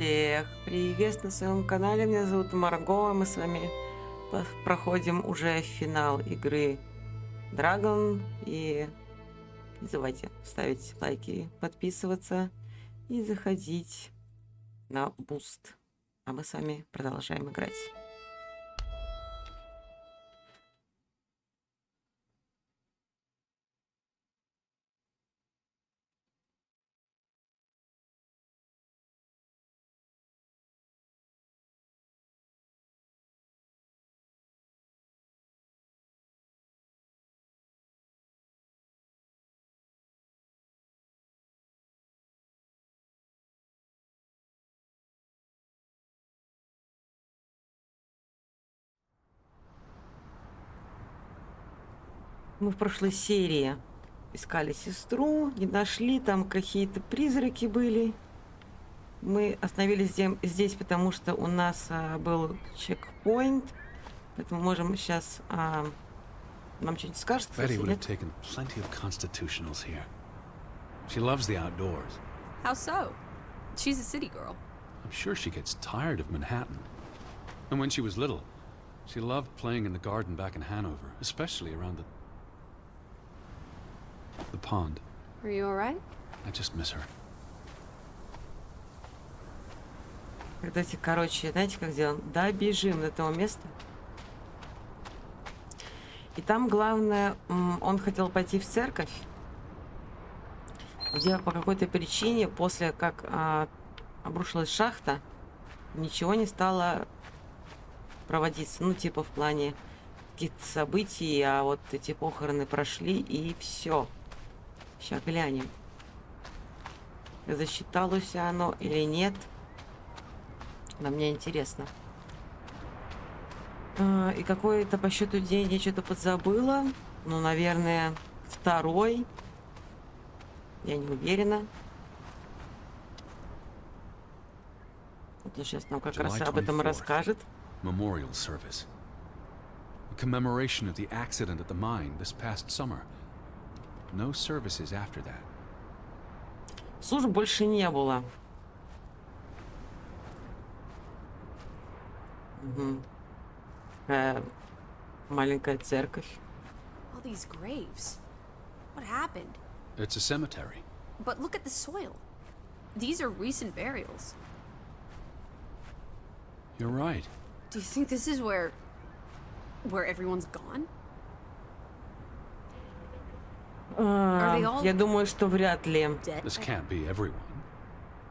Всех привет на своем канале, меня зовут Марго, мы с вами проходим уже финал игры Draugen, и не забывайте ставить лайки, подписываться и заходить на буст, а мы с вами продолжаем играть. Мы в прошлой серии искали сестру, не нашли, там какие-то призраки были. Мы остановились здесь, потому что у нас был чекпоинт, поэтому можем сейчас... нам что-нибудь скажет, кстати, нет? She loves the outdoors. How so? She's a city girl. I'm sure she gets tired of Manhattan. And when she was little, she loved playing in the garden back in Hanover, especially around the pond. Are you all right? I just miss her. Давайте, короче, знаете, как сделаем? Добежим до этого места. И там главное, он хотел пойти в церковь, где по какой-то причине, после как обрушилась шахта, ничего не стало проводиться. Ну, типа в плане каких-то событий, а вот эти похороны прошли, и все. Сейчас глянем, засчиталось оно или нет. Но мне интересно. И какой-то по счету день я что-то подзабыла. Ну, наверное, второй. Я не уверена. Вот он сейчас нам как раз об этом расскажет. Memorial service. A commemoration of the accident at the mine this past summer. No services after that. Служб больше не было. Угу. Маленькая церковь. All these graves. What happened? It's a cemetery. But look at the soil. These are recent burials. You're right. Do you think this is where everyone's gone? Я думаю, что вряд ли. This can't be everyone.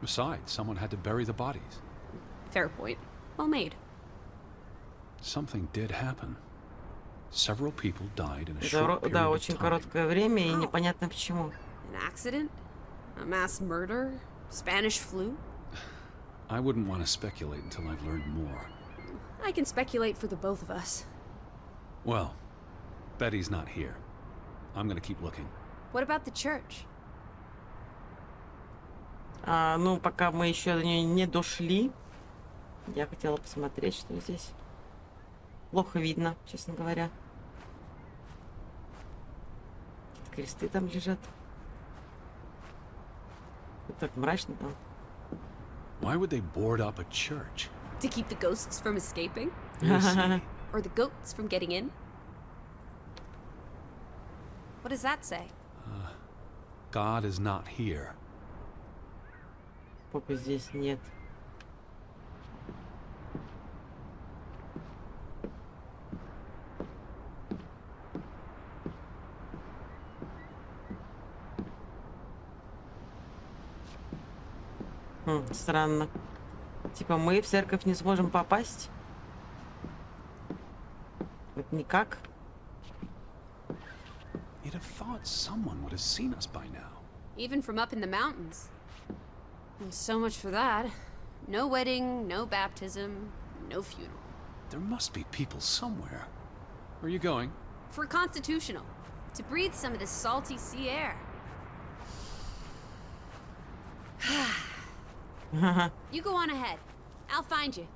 Besides, someone had to bury the bodies. Fair point. Well made. Something did happen. Several people died in a short period Да, of очень time. короткое время и непонятно почему. An accident? A mass murder? Spanish flu? I wouldn't want to speculate until I've learned more. I can speculate for the both of us. Well, Betty's not here. I'm gonna keep looking. What about the church? Ну, пока мы еще до нее не дошли, я хотела посмотреть, что здесь. Плохо видно, честно говоря. Какие-то кресты там лежат. Вот так мрачно там. Why would they board up a church? To keep the ghosts from escaping? We'll see. Or the goats from getting in? What does that say? God is not here. Попы здесь нет. Странно. Типа мы в церковь не сможем попасть? Вот никак. You'd have thought someone would have seen us by now. Even from up in the mountains. And so much for that. No wedding, no baptism, no funeral. There must be people somewhere. Where are you going? For constitutional. To breathe some of this salty sea air. You go on ahead. I'll find you.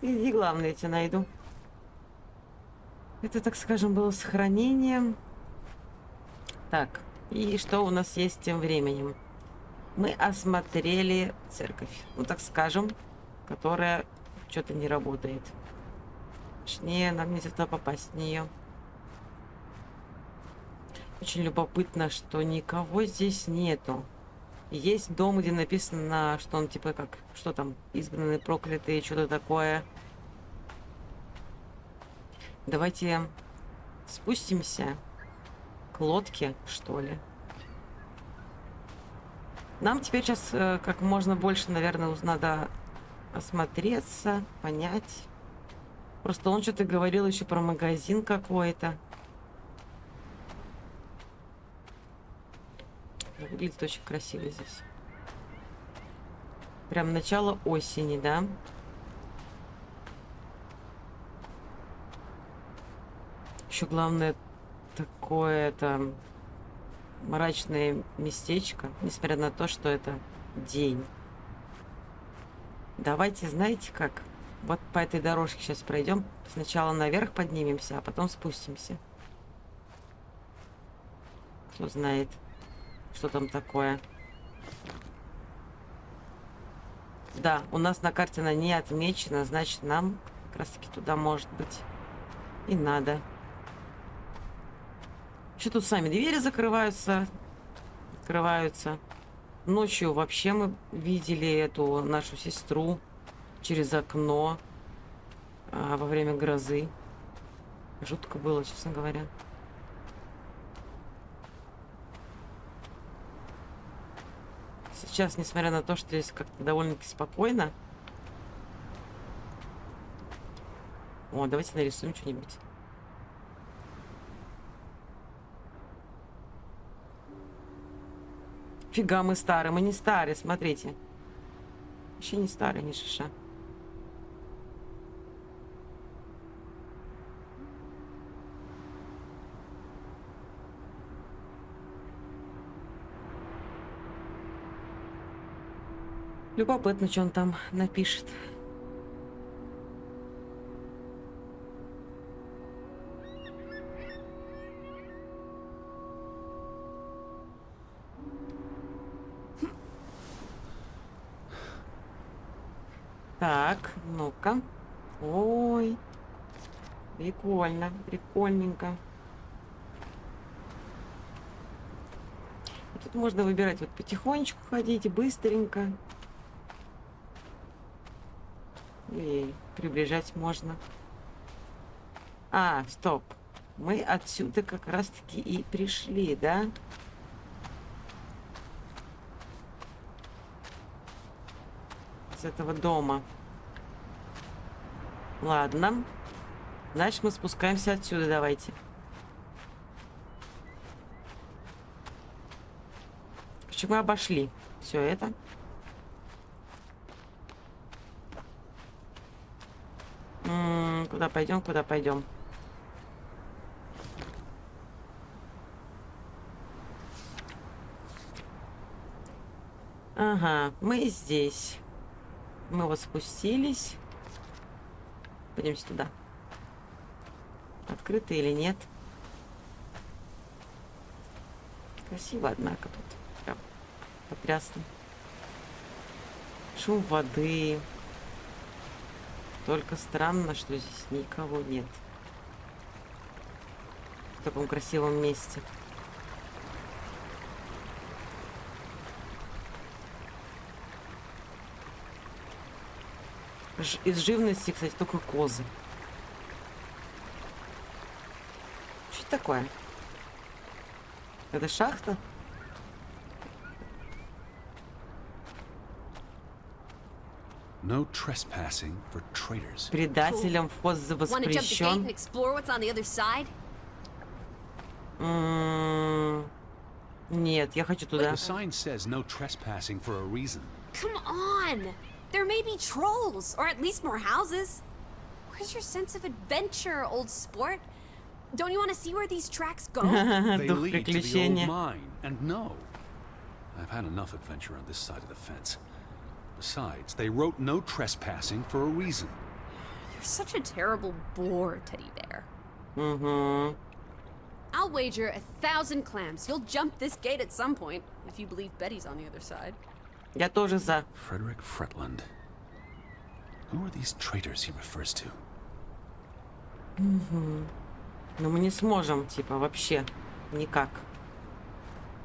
Иди, главное, я тебя найду. Это, так скажем, было сохранение. Так, и что у нас есть тем временем? Мы осмотрели церковь, ну так скажем, которая что-то не работает. Точнее, нам нельзя туда попасть в нее. Очень любопытно, что никого здесь нету. Есть дом, где написано, что он типа как, что там, изгнанные, проклятые, что-то такое. Давайте спустимся к лодке, что ли. Нам теперь сейчас как можно больше, наверное, надо осмотреться, понять. Просто он что-то говорил еще про магазин какой-то. Выглядит очень красиво здесь. Прям начало осени, да? Еще главное такое это мрачное местечко, несмотря на то, что это день. Давайте, знаете как? Вот по этой дорожке сейчас пройдем. Сначала наверх поднимемся, а потом спустимся. Кто знает, что там такое. Да, у нас на карте она не отмечена, значит, нам как раз таки туда, может быть, и надо. Еще тут сами двери закрываются. Открываются. Ночью вообще мы видели эту нашу сестру через окно во время грозы. Жутко было, честно говоря. Сейчас, несмотря на то, что здесь как-то довольно-таки спокойно. О, давайте нарисуем что-нибудь. Фига, мы старые. Мы не старые, смотрите. Вообще не старые, не шиша. Любопытно, что он там напишет. Так, ну-ка. Ой. Прикольно, прикольненько. И тут можно выбирать вот потихонечку ходить, быстренько. И приближать можно. А, стоп. Мы отсюда как раз-таки и пришли, да? С этого дома. Ладно. Значит, мы спускаемся отсюда, давайте. Почему мы обошли все это? Куда пойдем, куда пойдем? Ага, мы здесь. Мы вот спустились. Пойдемте туда. Открыто или нет? Красиво, однако, тут. Прям потрясно. Шум воды. Только странно, что здесь никого нет. В таком красивом месте. Из живности, кстати, только козы. Что это такое? Это шахта? No trespassing for traitors. Предателям вход воспрещен. Нет, я хочу туда. The sign says no trespassing for a reason. Come on! There may be trolls, or at least more houses. Where's your sense of adventure, old sport? Don't you want to see where these tracks go? They Дух lead to the old приключения. mine, and no. I've had enough adventure on this side of the fence. Besides, they wrote no trespassing for a reason. You're such a terrible bore, Teddy Bear. Угу. I'll wager 1,000 clams you'll jump this gate at some point, if you believe Betty's on the other side. Я тоже за. Frederick Fretland. Who are these traitors he refers to? Но мы не сможем, типа, вообще никак.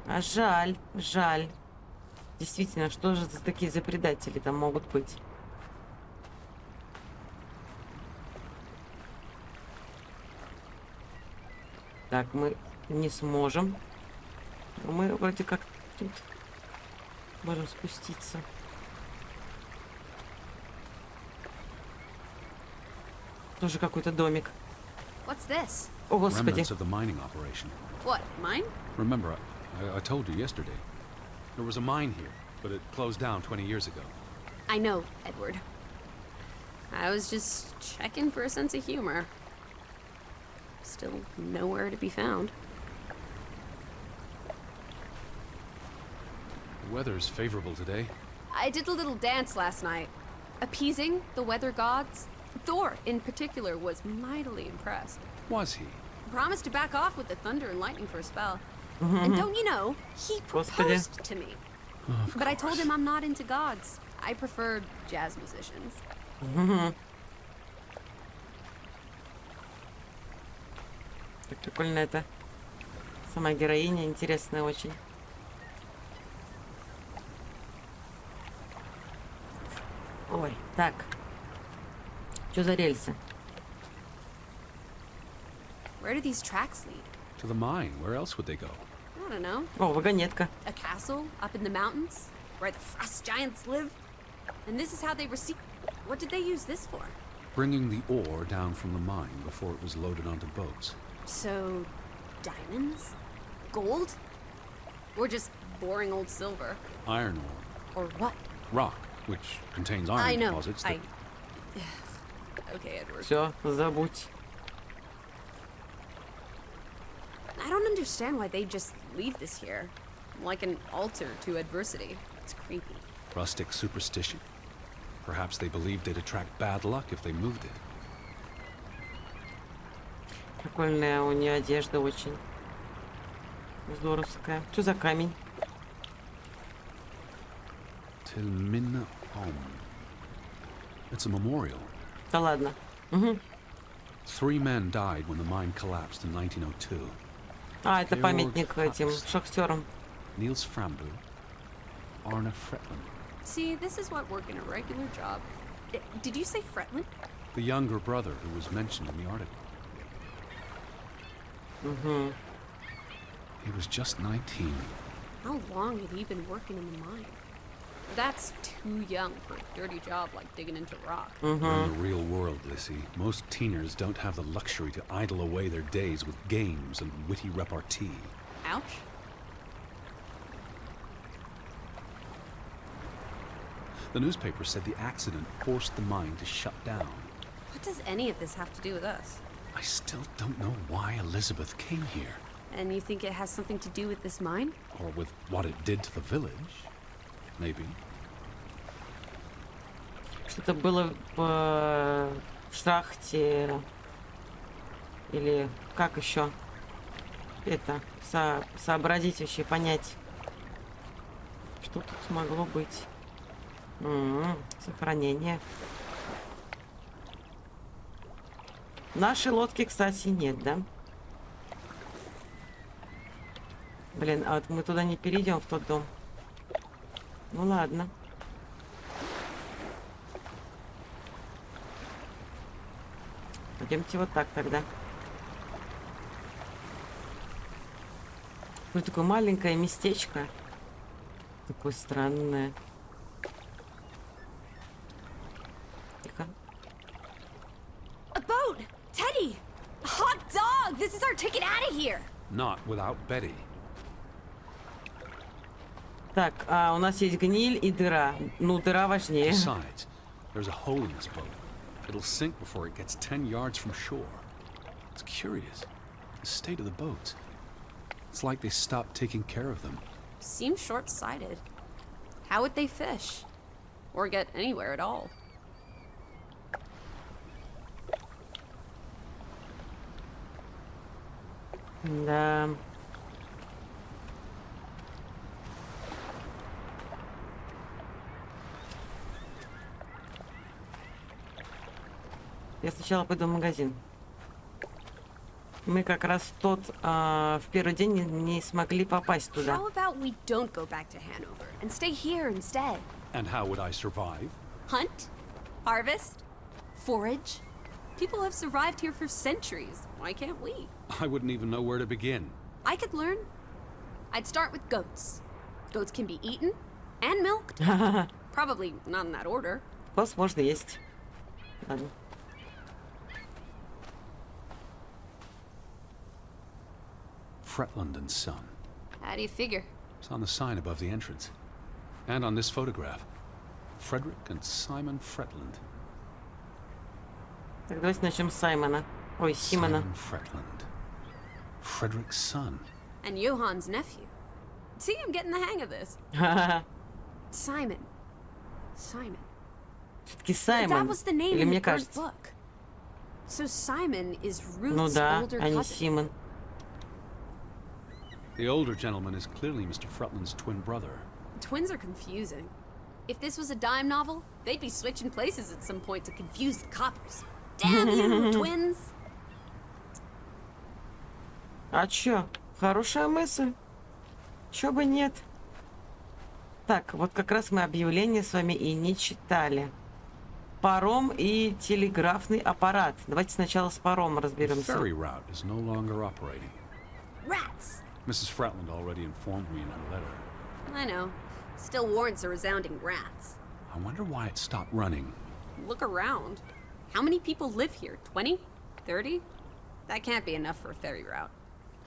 А жаль, жаль. Действительно, что же за такие за предатели там могут быть? Так, мы не сможем. Но мы вроде как тут можем спуститься. Тоже какой-то домик. What's this? О, Господи. Remnants of the mining operation. What, mine? Remember, I told you yesterday. There was a mine here, but it closed down 20 years ago. I know, Edward. I was just checking for a sense of humor. Still nowhere to be found. The weather's favorable today. I did a little dance last night, appeasing the weather gods. Thor, in particular, was mightily impressed. Was he? Promised to back off with the thunder and lightning for a spell. And don't you know, he proposed to me. But I told him I'm not into gods. I prefer jazz musicians. Так прикольно это. Сама героиня интересная очень. Ой, так. Что за рельсы? Where do these tracks lead? To the mine. Where else would they go? I don't know. О, вагонетка. A castle up in the mountains where the frost giants live? And this is how they receive. What did they use this for? Bringing the ore down from the mine before it was loaded onto boats. So, diamonds? Gold? Or just boring old silver? Iron ore. Or what? Rock, which contains iron I know. deposits that... Okay, Edward. Все, забудь. I don't understand why they just leave this here. Like an altar to adversity. It's creepy. Rustic superstition. Perhaps they believed they'd attract bad luck if they moved it. Прикольная у нее одежда очень. Здоровская. Что за камень? Tilmin Om. It's a memorial. Да ладно. 3 men died when the mine collapsed in 1902. А, это памятник этим шахтерам. Niels Frambu, Arne Fretland. See, this is what working a regular job. Did you say Fretland? The younger brother who was mentioned in the article. He was just 19. How long had he been working in the mine? That's too young for a dirty job like digging into rock. In the real world, Lissy, most teeners don't have the luxury to idle away their days with games and witty repartee. Ouch. The newspaper said the accident forced the mine to shut down. What does any of this have to do with us? I still don't know why Elizabeth came here. And you think it has something to do with this mine? Or with what it did to the village. Maybe. Что-то было в шахте. Или как еще? Это, сообразить вообще, понять. Что тут могло быть? Сохранение. Нашей лодки, кстати, нет, да? Блин, а вот мы туда не перейдем, в тот дом. Ну ладно. Пойдемте вот так тогда. Ну, такое маленькое местечко. Такое странное. Тихо. A boat! Teddy! Hot dog! This is our ticket out of here! Not without Betty. Так, у нас есть гниль и дыра. Ну, дыра важнее. Besides, there's a hole in this boat. It'll sink before it gets 10 yards from shore. It's curious. The state of the boats. It's like they stopped taking care of them. Seems short-sighted. How would they fish? Or get anywhere at all? Да. Я сначала пойду в магазин. Мы как раз в первый день не смогли попасть туда. How about we don't go back to Hanover and stay here instead? And how would I survive? Hunt, harvest, forage. People have survived here for centuries. Why can't we? I wouldn't even know where to begin. I could learn. I'd start with goats. Goats can be eaten and milked. Probably not in that order. Коз можно есть. Ладно. Fretland and Son. How do you figure? It's on the sign above the entrance. And on this photograph. Frederick and Simon Fretland. Так, давайте начнем с Саймона. Ой, Симона. Simon Fretland. Frederick's son. And Johann's nephew. See, I'm getting the hang of this. Simon. Simon. Все-таки That Саймон. was the name Или in мне the first кажется? book. So Simon is Ну Ruth's да, older а не cousin. Симон. The older gentleman is clearly Mr. Fretland's twin brother. Twins are confusing. If this was a dime novel, they'd be switching places at some point to confuse the coppers. Damn you, twins! А чё? Хорошая мысль. Чё бы нет? Так, вот как раз мы объявление с вами и не читали. Паром и телеграфный аппарат. Давайте сначала с паромом The разберемся. ferry route is no longer operating. Rats! Mrs. Fretland already informed me in her letter. I know. Still warrants a resounding rats. I wonder why it stopped running. Look around. How many people live here? 20? 30? That can't be enough for a ferry route.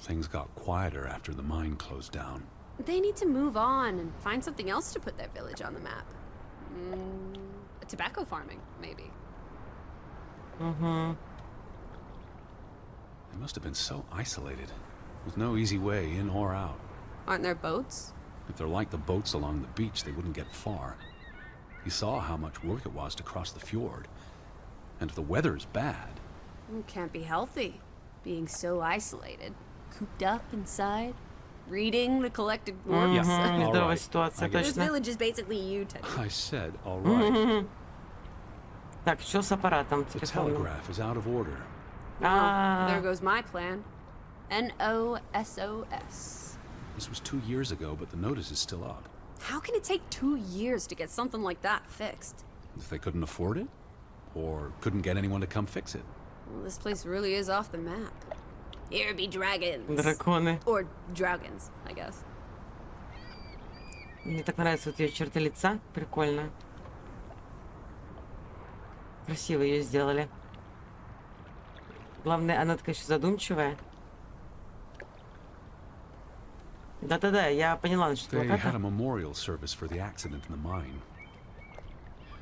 Things got quieter after the mine closed down. They need to move on and find something else to put their village on the map. Tobacco farming, maybe. They must have been so isolated, with no easy way in or out. Aren't there boats? If they're like the boats along the beach, they wouldn't get far. You saw how much work it was to cross the fjord. And if the weather is bad, It can't be healthy, being so isolated, cooped up inside, reading the collected works. all Нездоровая right. ситуация, I get it. This точно. village is basically you, Teddy. I said, all right. Так, что с аппаратом The телефонным? telegraph is out of order. Well, there А, goes my plan. NOSOS. This was 2 years ago, but the notice is still up. How can it take 2 years to get something like that fixed? If they couldn't afford it? Or couldn't get anyone to come fix it? Well, this place really is off the map. Here be dragons. драконы. Or Draugans, I guess. Мне так нравятся вот ее черты лица. Прикольно. Красиво ее сделали. Главное, она такая еще задумчивая. Да-да-да, я поняла насчет They had a плаката. memorial service for the accident in the mine.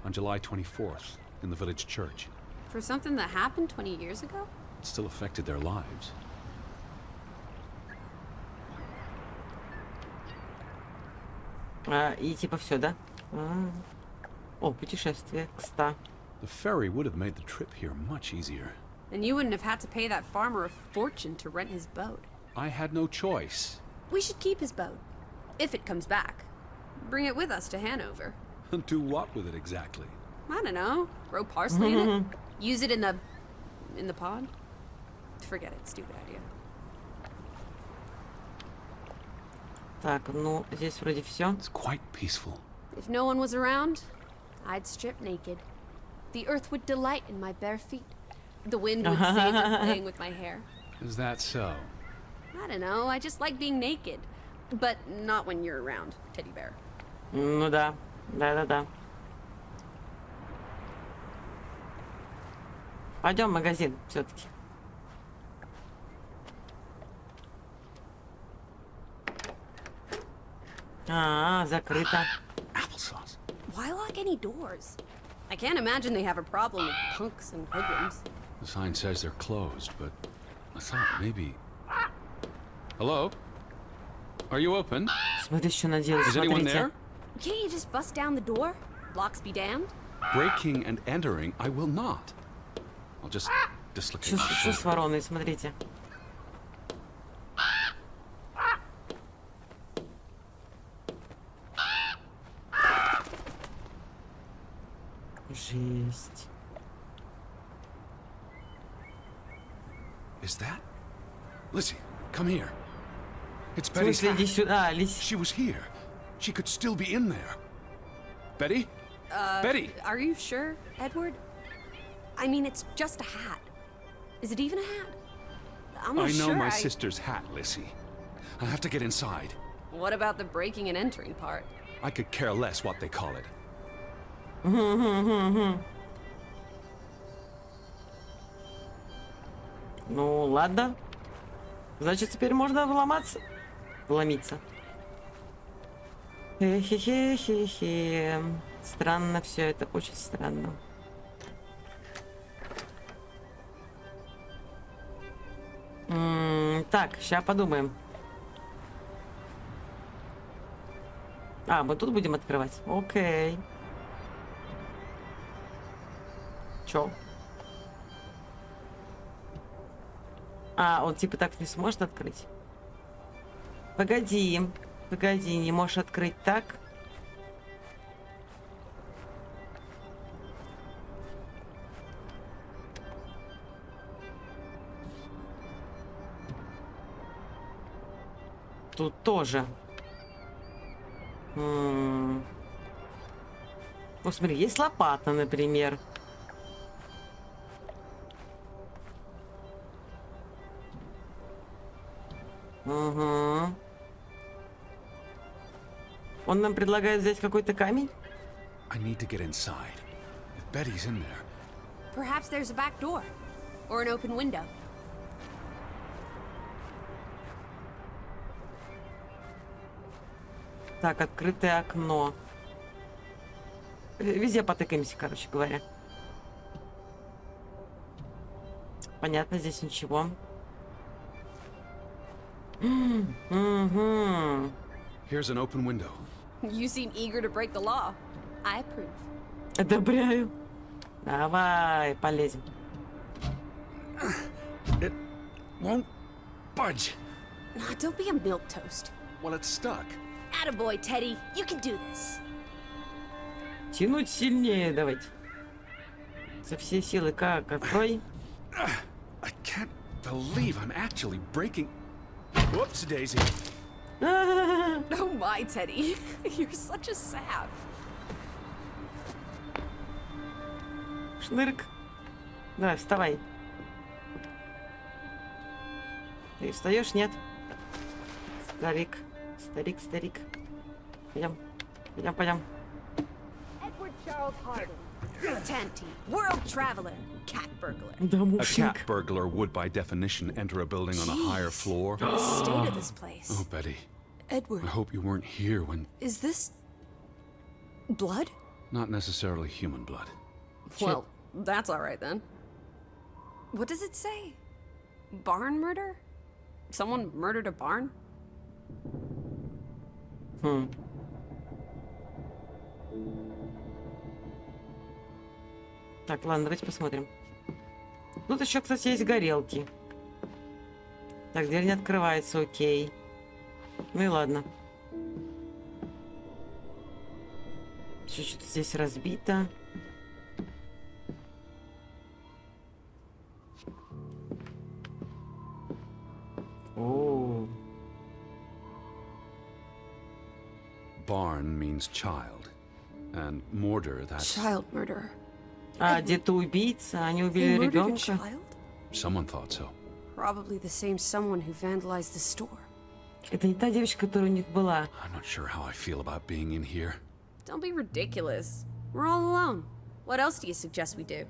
On July 24th, in the village church. For something that happened 20 years ago? It still affected their lives. И типа все, да? О, путешествие к 100. The ferry would have made the trip here much easier. And you wouldn't have had to pay that farmer a fortune to rent his boat. I had no choice. We should keep his boat. If it comes back. Bring it with us to Hanover. Do what with it exactly? I don't know. Grow parsley in it? Use it in the pond? Forget it. Stupid idea. Так, ну, здесь вроде все. It's quite peaceful. If no one was around, I'd strip naked. The earth would delight in my bare feet. The wind would savor playing with my hair. Is that so? I don't know. I just like being naked. But not when you're around, teddy bear. Ну да, да-да-да. Пойдем в магазин все-таки. Закрыто. Applesauce. Why lock any doors? I can't imagine they have a problem with punks and hoodlums. The sign says they're closed, but I thought maybe... Hello? Are you open? Смотри, что наделали, Is anyone смотрите. there? Can't you just bust down the door? Locks be damned. Breaking and entering, I will not. I'll just dislocate my Что с shoulder. вороной, смотрите. Жесть. Is that? Lizzie, come here. It's В Betty's смысле, иди hat. сюда, Лис. She was here. She could still be in there. Betty? Betty! Are you sure, Edward? I mean, it's just a hat. Is it even a hat? I'm not I know sure. my sister's hat, Lizzie. I have to get inside. What about the breaking and entering part? I could care less what they call it. Ну, ладно. Значит, теперь можно вломаться. Вломиться. Хе-хе-хе-хе-хе. Странно все это, очень странно. Так, сейчас подумаем. А, мы тут будем открывать? Окей. Чё? А, он типа так не сможет открыть? Погоди. Погоди, не можешь открыть так? Тут тоже. О, смотри, есть лопата, например. Угу. Он нам предлагает взять какой-то камень? I need to get inside. If Betty's in there. Perhaps there's a back door. Or an open window. Так, открытое окно. Везде потыкаемся, короче говоря. Понятно, здесь ничего. Here's an open window. You seem eager to break the law. I approve. Одобряю. Давай, полезем. It won't budge. Don't be a milquetoast. Well, it's stuck. Attaboy, Teddy. You can do this. Тянуть сильнее давайте. Со всей силы. Как? Открой. I can't believe I'm actually breaking. Whoops, Daisy. Oh my, Teddy. You're such a sap. Шнырк. Давай, вставай. Ты встаешь? Нет. Старик. Старик, старик. Пойдем. Пойдем, пойдем. Edward Charles Harding. Tanty. World traveler. Cat burglar. Да, A мужик. cat burglar would, by definition, enter a building on a higher floor. The state of this place. Oh, Betty. Edward, I hope you weren't here when... is this blood? Not necessarily human blood. Well, that's all right then. What does it say? Barn murder? Someone murdered a barn? Так, ладно, давайте посмотрим. Тут еще, кстати, есть горелки. Так, дверь не открывается, окей. Ну и ладно. Еще что-то здесь разбито. О, Barn means child. And mortar, that's... Child murderer. а где-то убийца, они They убили murdered a ребенка. child? Someone thought so. Probably the same someone who vandalized the store. Это не та девочка, которая у них была. I'm not sure how I feel about being in here. Don't be ridiculous. We're all alone. What else do you suggest we do?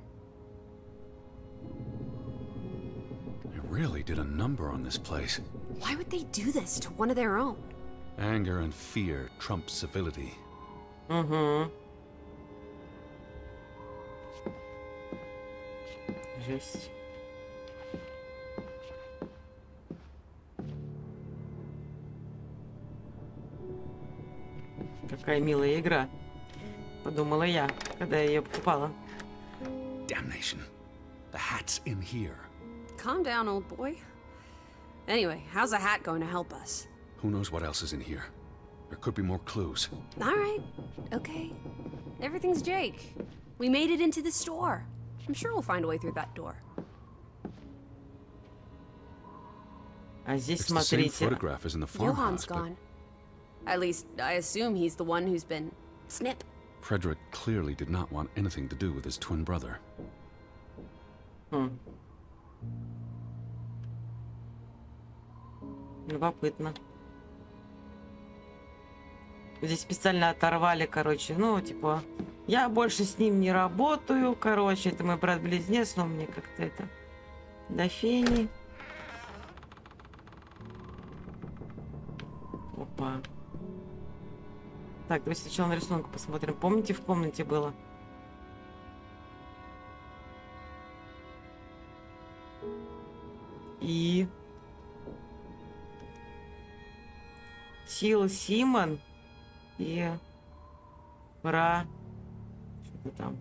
They really did a number on this place. Why would they do this to one of their own? Anger and fear trump civility. Угу. Жесть. Какая милая игра, подумала я, когда я ее покупала. Damnation. The hat's in here. Calm down, old boy. Anyway, how's a hat going to help us? Who knows what else is in here? There could be more clues. All right. Okay. Everything's Jake. We made it into the store. I'm sure we'll find a way through that door. А здесь, It's the same смотрите. photograph as in the Johan's farmhouse, but gone. At least, I assume he's the one who's been... Snip. Frederick clearly did not want anything to do with his twin brother. Любопытно. Здесь специально оторвали, короче, ну, типа, я больше с ним не работаю, короче, это мой брат-близнец, но мне как-то это до фени. Опа. Так, давайте сначала на рисунок посмотрим. Помните, в комнате было? И... Сил Симон и что-то там.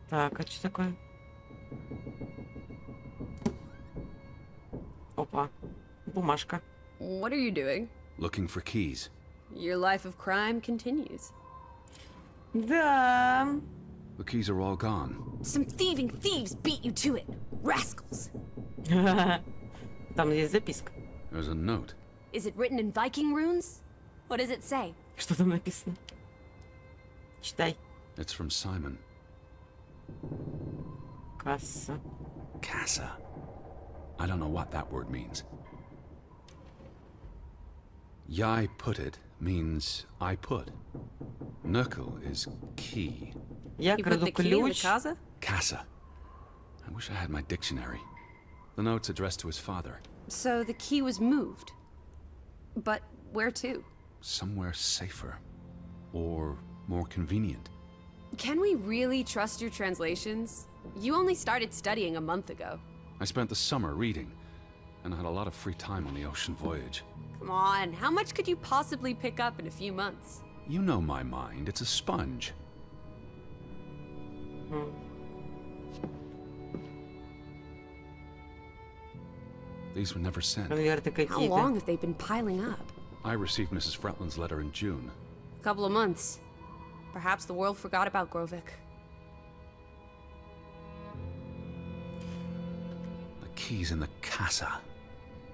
Так, а что такое? Опа. Бумажка. What are you doing? Looking for keys. Your life of crime continues. Да. The keys are all gone. Some thieving thieves beat you to it. Rascals. Там есть записка. There's a note. Is it written in Viking runes? What does it say? Что там написано? Читай. It's from Simon. Касса. Casa. I don't know what that word means. Yai put it means I put. Knuckle is key. Я You put краду the key in the ключ. casa? Casa. I wish I had my dictionary. The note's addressed to his father. So the key was moved. But where to? Somewhere safer. Or more convenient. Can we really trust your translations? You only started studying a month ago. I spent the summer reading, and I had a lot of free time on the ocean voyage. Come on, how much could you possibly pick up in a few months? You know my mind, it's a sponge. These were never sent. Конверты How long какие-то. have they been piling up? I received Mrs. Fretland's letter in June. A couple of months. Perhaps the world forgot about Grovik. The key's in the casa.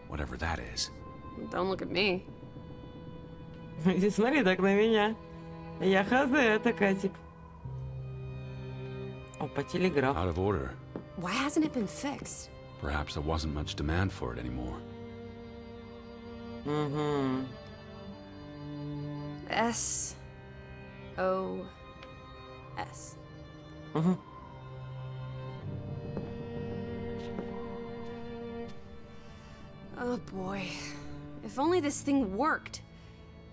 Whatever that is. Don't look at me. Смотри так на меня. Я хз такая, типа. Опа, телеграф. Out of order. Why hasn't it been fixed? Perhaps there wasn't much demand for it anymore. Угу. S-O-S. Угу. Oh boy. If only this thing worked.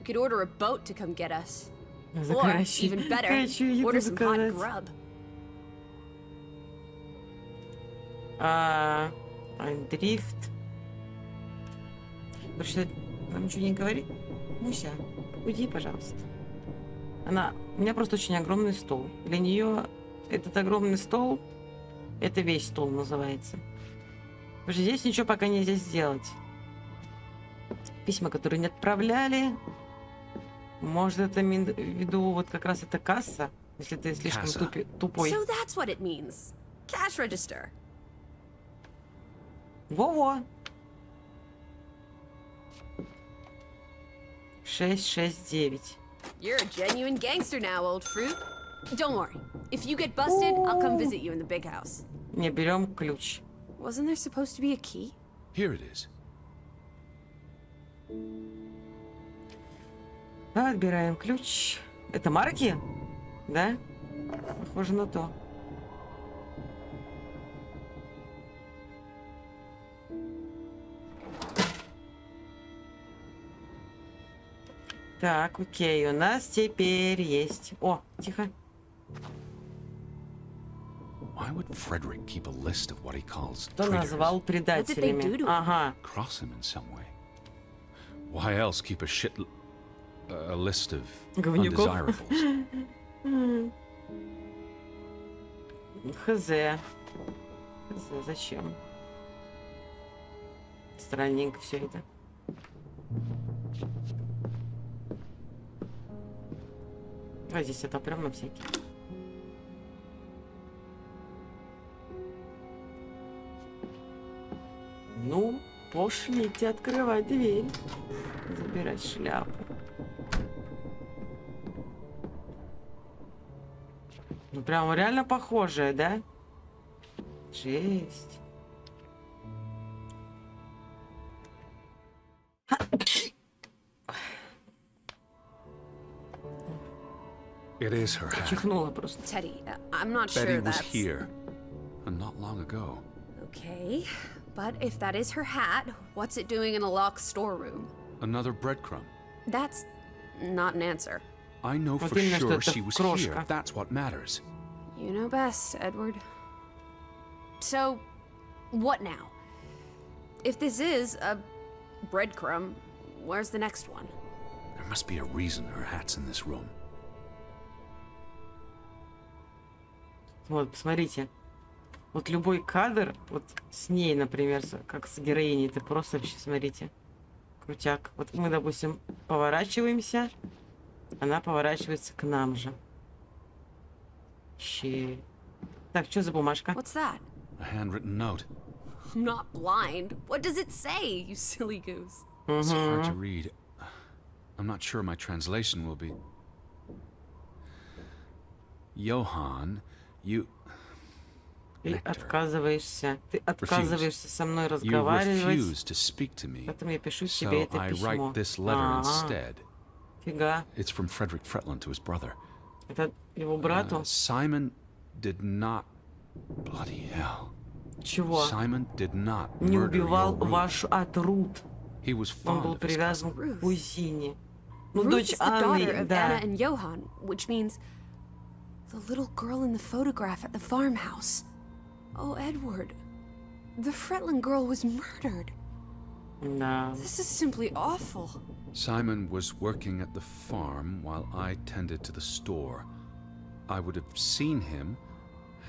We could order a boat to come get us. Or, even better, order some hot grub. Дрифт. Потому что нам ничего не говорит. Муся, уйди, пожалуйста. У меня просто очень огромный стол. Для нее этот огромный стол, это весь стол называется. Потому что здесь ничего пока нельзя сделать. Письма, которые не отправляли. Может, это в виду вот как раз это касса, если ты слишком тупой. So that's what it means. Cash register. Во-во. 669. You're a genuine gangster now, old fruit. Don't worry. If you get busted, I'll come visit you in the big house. Не, берем ключ. Wasn't there supposed to be a key? Here it is. Отбираем ключ. Это марки? Да? Похоже на то. Так, окей, у нас теперь есть... О, тихо. Why would Frederick keep a list of what he calls Кто назвал What did they do предателями? to him? Ага. Cross him in some way. Why else keep a list of Говнюков. undesirables? Хз. Хз, зачем? Странненько все это. А здесь отопрем на всякий. Ну, пошлите открывать дверь. Забирать шляпу. Ну, прям реально похожее, да? Жесть. It is her hat. Чихнула просто. Teddy, I'm not Betty sure was that's... here, and not long ago. Okay, but if that is her hat, what's it doing in a locked storeroom? Another breadcrumb. That's not an answer. I know Вот for именно, что sure это she was крошка. here. That's what matters. You know best, Edward. So, what now? If this is a breadcrumb, where's the next one? There must be a reason her hat's in this room. Вот, посмотрите. Вот любой кадр, вот с ней, например, как с героиней, это просто вообще, смотрите, крутяк. Вот мы, допустим, поворачиваемся, она поворачивается к нам же. Че. Так, что за бумажка? What's that? A handwritten note. I'm not blind. What does it say, you silly goose? It's hard to read. I'm not sure my translation will be. Johann, you... Ты Nectar. отказываешься. Ты отказываешься со мной You разговаривать. refuse to speak to me, Поэтому я пишу тебе so это I письмо. write this letter instead. Фига. It's from Frederick Fretland to his brother. Это его брату. Simon did not... Bloody hell. Чего? Simon did not Не murder убивал your Ruth. вашу от Рут. He was Он fond был of his привязан cousin. Ruth. к кузине. Ну, Ruth дочь is the daughter Анны, of да. Anna and Johann, which means the little girl in the photograph at the farmhouse. Oh, Edward, the Fretland girl was murdered. Да. This is simply awful. Simon was working at the farm while I tended to the store. I would have seen him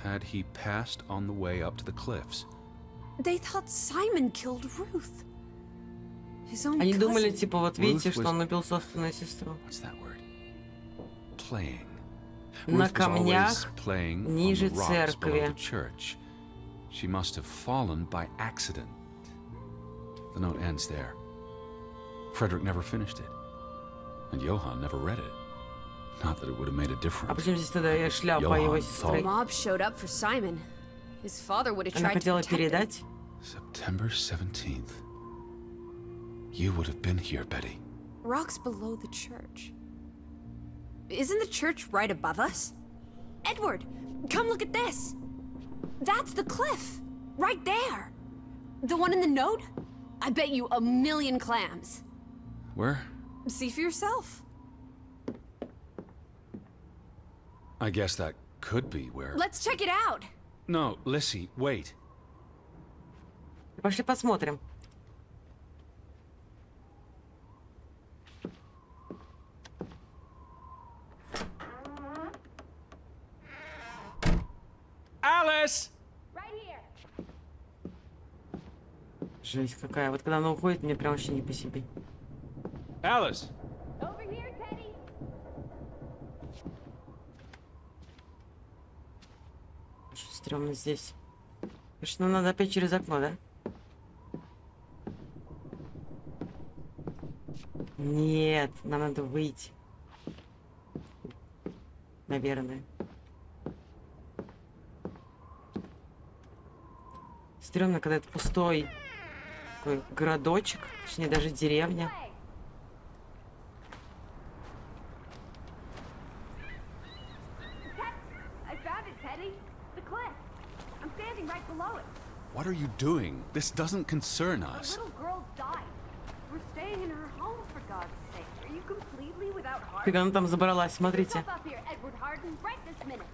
had he passed on the way up to the cliffs. They thought Simon killed Ruth. His own Они думали, cousin. типа, вот видите, Ruth что was- он убил собственную сестру. What's that word? Playing. На Ruth was always камнях playing on ниже the rocks below церкви. the church. She must have fallen by accident. The note ends there. Frederick never finished it. And Johann never read it. Not that it would have made a А difference. почему здесь тогда я шляпа его Johann сестры? The mob showed up for Simon. His father would have Она tried to хотела protect him. передать. September 17th. You would have been here, Betty. Rocks below the church. Isn't the church right above us? Edward, come look at this. That's the cliff. Right there. The one in the note? I bet you a million clams. Where? See for yourself. I guess that could be where... Let's check it out. No, Lissy, wait. Пошли посмотрим. Alice! Жесть какая. Вот когда она уходит, мне прям вообще не по себе. Alice! Что стрёмно здесь. Конечно, надо опять через окно, да? Нет, нам надо выйти. Наверное. Стрёмно, когда это пустой такой городочек, точнее даже деревня. I found it, Teddy. The cliff. I'm standing right below it. What are you doing? This doesn't concern A us. little girl died. We're staying in her home, for God's sake. Are you completely without heart? Фига, она там забралась, смотрите. Step up here, Edward Harden, right this minute.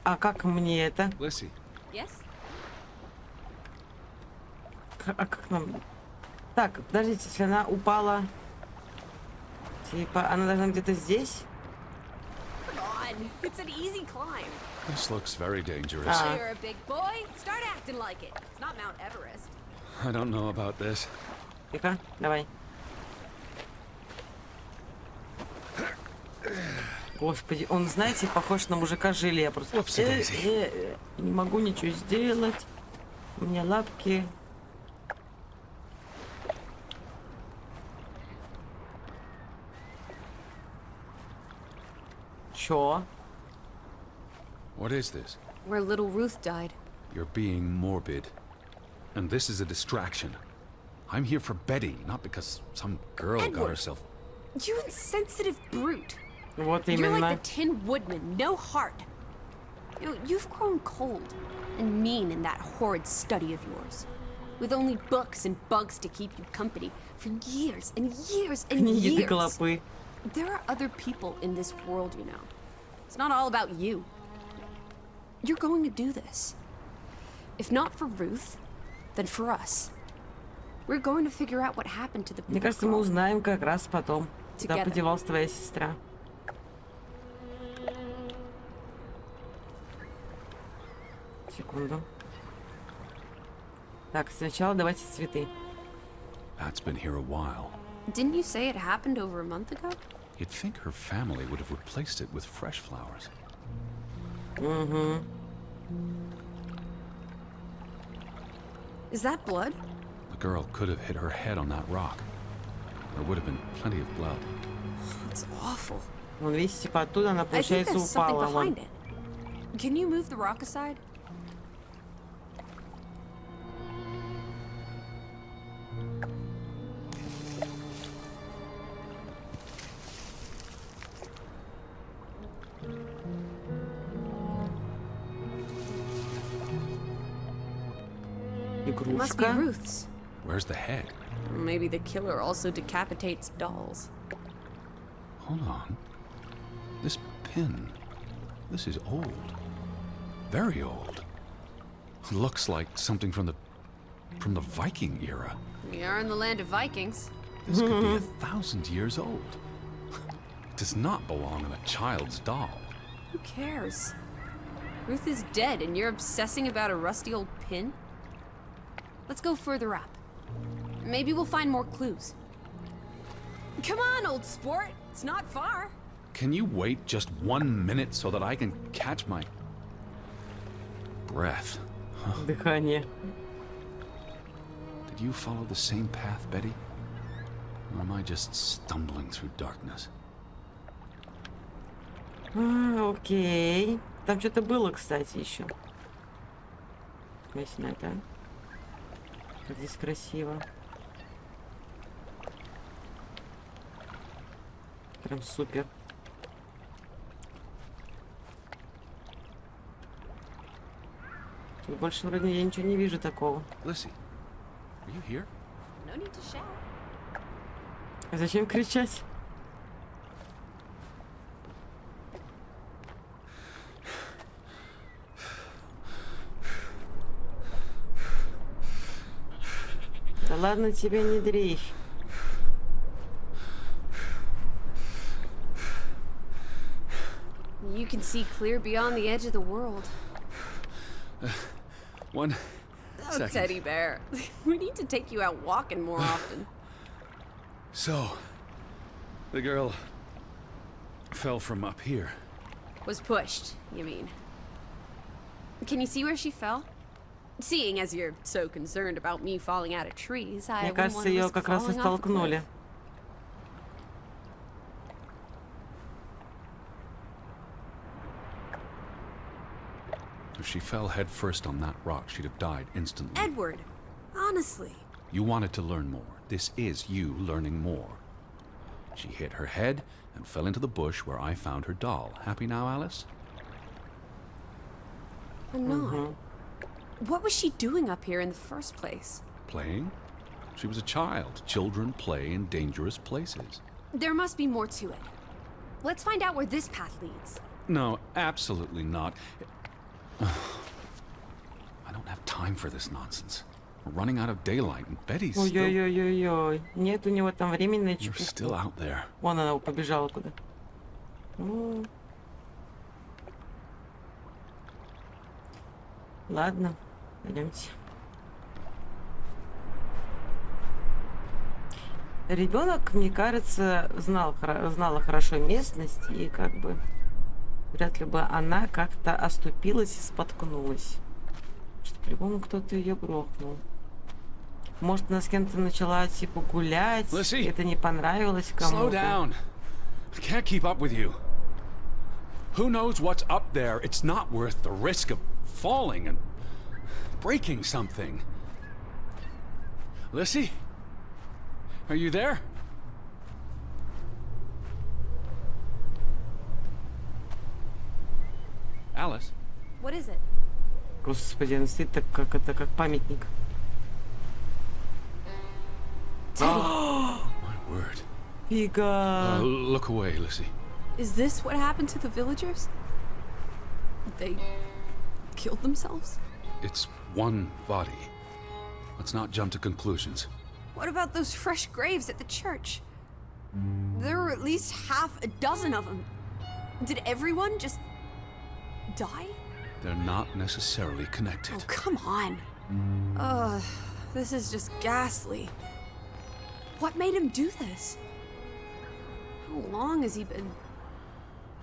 А как мне это? Lissy, Yes? А как нам... Так, подождите, если она упала... Типа, она должна где-то здесь? Come on. It's an easy climb. this looks very dangerous. Ah. You're a big boy. Start acting like it. It's not Mount Everest. I don't know about this. Тихо, давай. Господи, он, знаете, похож на мужика желе. Просто не могу ничего сделать. У меня лапки. Чё? What is this? Where little Ruth died. You're being morbid. And this is a distraction. I'm here for Betty, not because some girl got Edward. herself... You insensitive brute. Вот You're именно. like the Tin Woodman, no heart. You've grown cold and mean in that horrid study of yours. With only books and bugs to keep you company for years and years and Книги да years. клопы. There are other people in this world, you know. It's not all about you. You're going to do this. If not for Ruth, then for us. We're going to figure out what happened to the Мне кажется, мы узнаем как раз потом, куда Together. подевалась твоя сестра. Секунду. Так, сначала давайте цветы. That's been here a while. Didn't you say it happened over a month ago? You'd think her family would have replaced it with fresh flowers. Is that blood? The girl could have hit her head on that rock. There would have been plenty of blood. It's awful. Вон, видите, типа оттуда она, I think получается, there's something упала. Вон. behind it. Can you move the rock aside? It must be Игрушка. Ruth's. Where's the head? Maybe the killer also decapitates dolls. Hold on. This pin. This is old. Very old. Looks like something from the Viking era. We are in the land of Vikings. This could be 1,000 years old. It does not belong in a child's doll. Who cares? Ruth is dead and you're obsessing about a rusty old pin? Let's go further up. Maybe we'll find more clues. Come on, old sport. It's not far. Can you wait just 1 minute so that I can catch my breath? Дыхание. Did you follow the same path, Betty? Or am I just stumbling through darkness? Окей. Там что-то было, кстати, еще. Смотрите на это. Как здесь красиво. Прям супер. Тут больше вроде я ничего не вижу такого. Lissy, are you here? No need to shout. А зачем кричать? Да ладно тебе, не дрейфь. You can see clear beyond the edge of the world. One Oh, second. teddy bear. We need to take you out walking more often. So, the girl fell from up here. Was pushed, you mean? Can you see where she fell? Seeing as you're so concerned about me falling out of trees, I Мне wouldn't кажется, want to ее risk как раз и falling off a столкнули. cliff. If she fell headfirst on that rock, she'd have died instantly. Edward, honestly. You wanted to learn more. This is you learning more. She hit her head and fell into the bush where I found her doll. Happy now, Alice? I'm not. What was she doing up here in the first place? Playing? She was a child. Children play in dangerous places. There must be more to it. Let's find out where this path leads. No, absolutely not. I don't have time for this nonsense. We're running out of daylight, and Betty's still... Ой-ой-ой-ой-ой. Нет у него там времени на You're still чепуху. out there. Вон она побежала куда. Ну. Ладно, пойдемте. Ребенок, мне кажется, знала хорошо местность, и как бы вряд ли бы она как-то оступилась и споткнулась. Что по-любому кто-то ее грохнул. Может, она с кем-то начала типа гулять, Lissy, это не понравилось Slow кому-то. down. I can't keep up with you. Who knows what's up there? It's not worth the risk of falling and breaking something. Lissy? Are you there? Alice? What is it? Господи, он стоит так, как это, как памятник. My word. Фига. Look away, Lissy. Is this what happened to the villagers? They killed themselves? It's one body. Let's not jump to conclusions. What about those fresh graves at the church? There were at least half a dozen of them. Did everyone just die? They're not necessarily Oh, connected. come on. Ugh, this is just ghastly. What made him do this? How long has he been...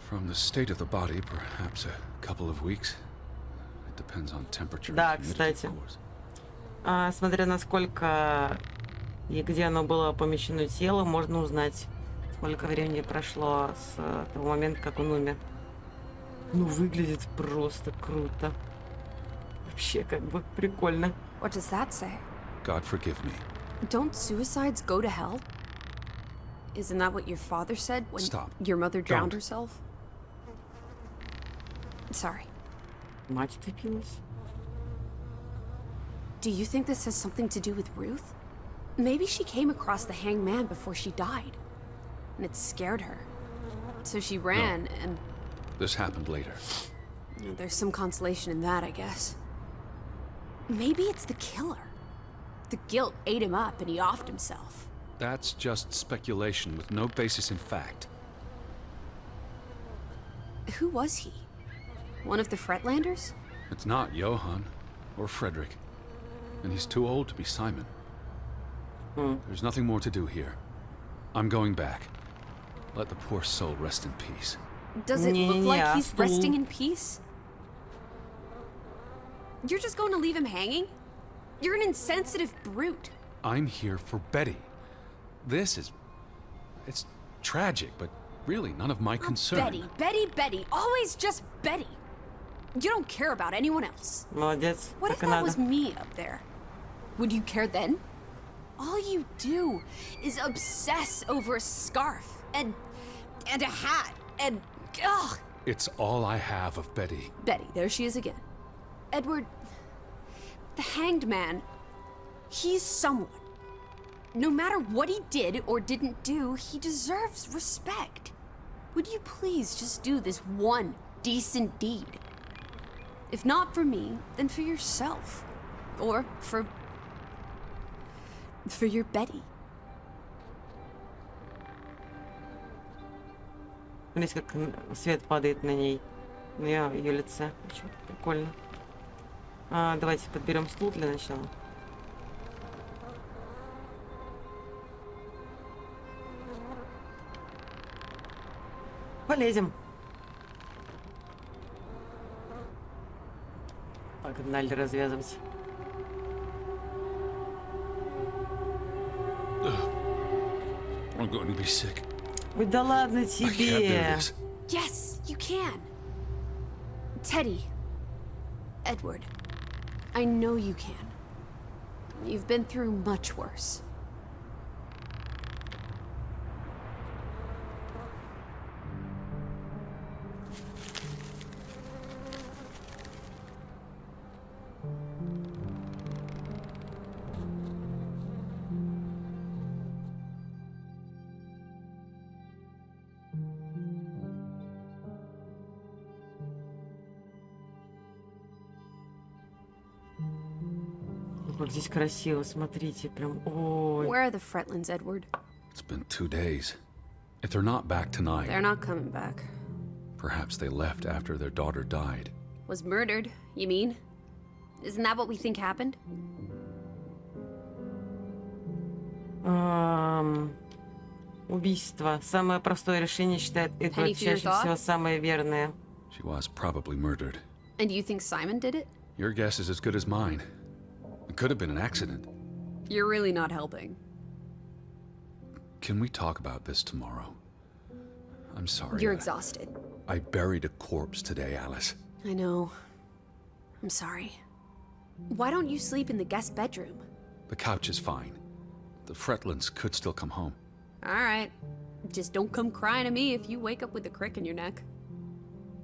From the state of the body, perhaps a couple of weeks. It depends on temperature. Да, and humidity, кстати. of course. Смотря насколько и где оно было помещено тело, можно узнать, сколько времени прошло с того момента, как он умер. Ну, выглядит просто круто. Вообще, как бы, прикольно. What does that say? God forgive me. Don't suicides go to hell? Isn't that what your father said when Stop. your mother drowned Don't. herself? Sorry. Мать утопилась. Do you think this has something to do with Ruth? Maybe she came across the hanged man before she died, and it scared her. So she ran, and This happened later. there's some consolation in that, I guess. Maybe it's the killer. The guilt ate him up, and he offed himself. That's just speculation with no basis in fact. Who was he? One of the Fretlanders? It's not Johann or Frederick. And he's too old to be Simon. There's nothing more to do here. I'm going back. Let the poor soul rest in peace. Does it look Не-не-не, like he's Астул. resting in peace? You're just going to leave him hanging? You're an insensitive brute. I'm here for Betty. This is... It's tragic, but really none of my concern. Betty, always just Betty. You don't care about anyone else. Молодец. What if Так и that надо. was me up there? Would you care then? All you do is obsess over a scarf and a hat and ugh. It's all I have of Betty. Betty, there she is again. Edward, the hanged man, he's someone. No matter what he did or didn't do, he deserves respect. Would you please just do this one decent deed? If not for me, then for yourself. Or for your Betty. Смотрите, как свет падает на ней, на ее лице. Очень прикольно. Давайте подберем стул для начала. Полезем. Погнали развязывать. I'm going to be sick. Ой, да ладно I can't do тебе. this. Yes, you can. Teddy. Edward. I know you can. You've been through much worse. Как здесь красиво, смотрите, прям, ой. Where are the Fretlands, Edward? It's been 2 days. If they're not back tonight, They're not coming back. perhaps they left after their daughter died. Was murdered, you mean? Isn't that what we think happened? Убийство. Самое простое решение, считает Эдвард, Any for your чаще всего thoughts? самое верное. She was probably murdered. And you think Simon did it? Your guess is as good as mine. It could have been an accident. You're really not helping. Can we talk about this tomorrow? I'm sorry. You're exhausted. I buried a corpse today, Alice. I know. I'm sorry. Why don't you sleep in the guest bedroom? The couch is fine. The Fretlands could still come home. All right. Just don't come crying to me if you wake up with a crick in your neck.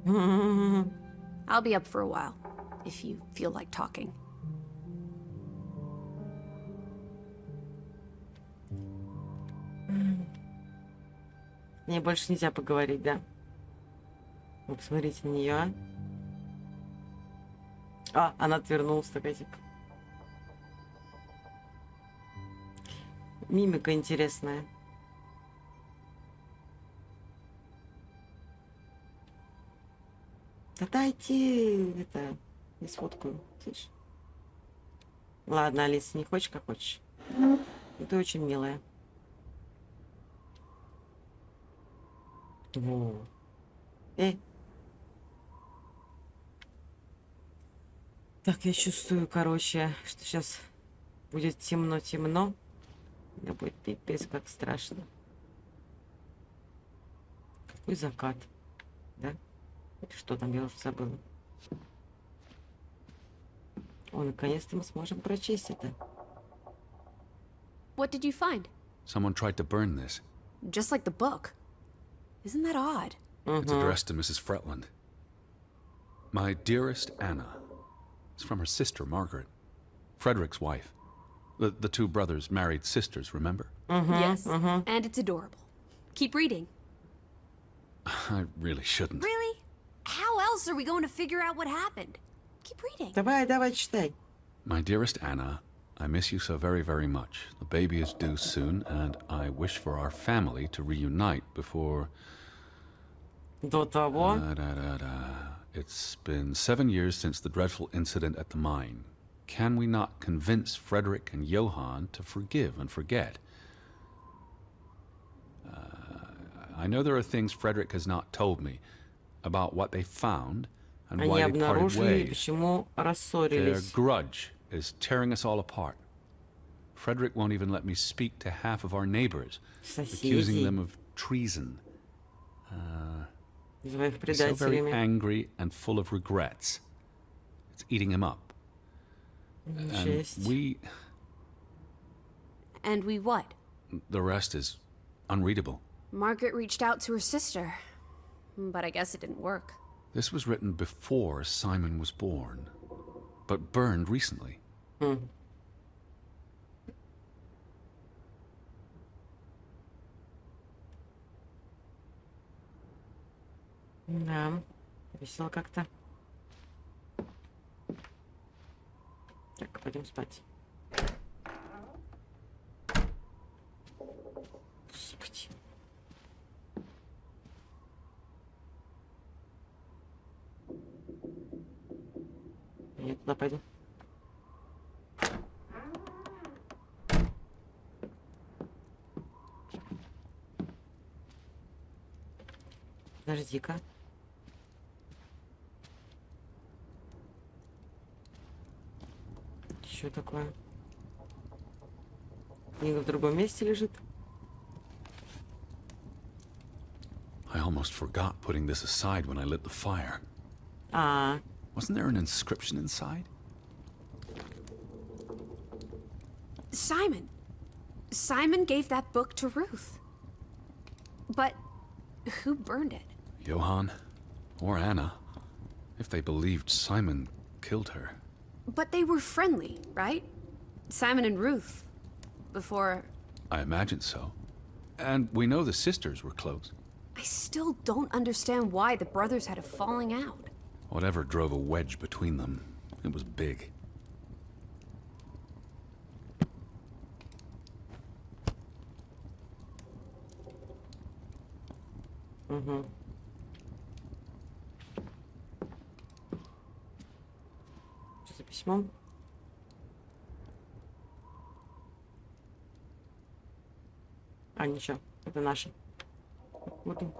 I'll be up for a while, if you feel like talking. Мне больше нельзя поговорить, да? Вы посмотрите на нее. Она отвернулась такая, типа. Мимика интересная. Да дайте это, я сфоткаю, слышишь? Ладно, Алиса, не хочешь, как хочешь. Ты очень милая. Во. Так, я чувствую, короче, что сейчас будет темно-темно. Да будет пипец, как страшно. Какой закат, да? Что там, я уже забыла. О, наконец-то мы сможем прочесть это. What did you find? Someone tried to burn this. Just like the book. Isn't that odd? It's addressed to Mrs. Fretland. My dearest Anna. It's from her sister, Margaret. Frederick's wife. The two brothers married sisters, remember? Yes. And it's adorable. Keep reading. I really shouldn't. Really? How else are we going to figure out what happened? Keep reading. Давай, читай. My dearest Anna, I miss you so very, very much. The baby is due soon, and I wish for our family to reunite before... До того. It's been 7 years since the dreadful incident at the mine. Can we not convince Frederick and Johann to forgive and forget? I know there are things Frederick has not told me about what they found and Они why they parted обнаружили, ways. почему Their рассорились. grudge is tearing us all apart. Frederick won't even let me speak to half of our neighbors, accusing Соседей. them of treason. Называй их He's so very предателями. angry and full of regrets. It's eating him up. And Жесть. And we what? the rest is unreadable. Margaret reached out to her sister, but I guess it didn't work. This was written before Simon was born, but burned recently. Да, весело как-то. Так, пойдем спать. Господи. Я туда пойду. Подожди-ка. Что такое? Книга в другом месте лежит. I almost forgot putting this aside when I lit the fire. А, Wasn't there an inscription inside? Simon. Simon gave that book to Ruth. But who burned it? Johann or Anna, if they believed Simon killed her. But they were friendly, right? Simon and Ruth. Before... I imagine so. And we know the sisters were close. I still don't understand why the brothers had a falling out. Whatever drove a wedge between them, it was big. что за письмо? ничего, это наше. Вот он.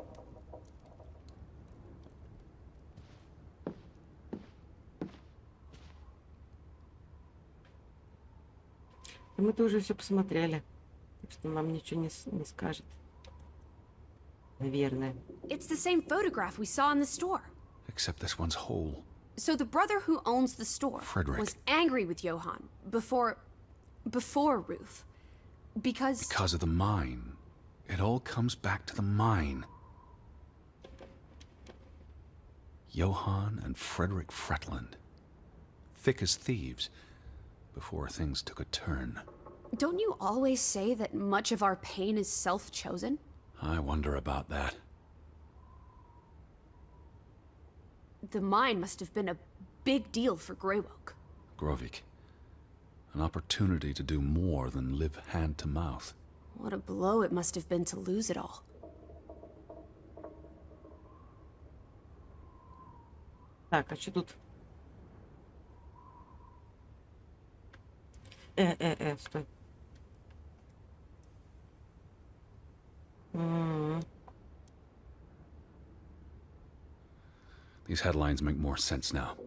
Да мы-то уже все посмотрели, так что нам ничего не скажет. Наверное. It's the same photograph we saw in the store. Except this one's whole. So the brother who owns the store Frederick. was angry with Johann before Ruth. Because Because of the mine. It all comes back to the mine. Johann and Frederick Fretland. Thick as thieves, before things took a turn. don't you always say that much of our pain is self-chosen? I wonder about that. The mine must have been a big deal for Greywoke. Grovik. An opportunity to do more than live hand to mouth. What a blow it must have been to lose it all. Так, а что тут? Стой. These headlines make more sense now.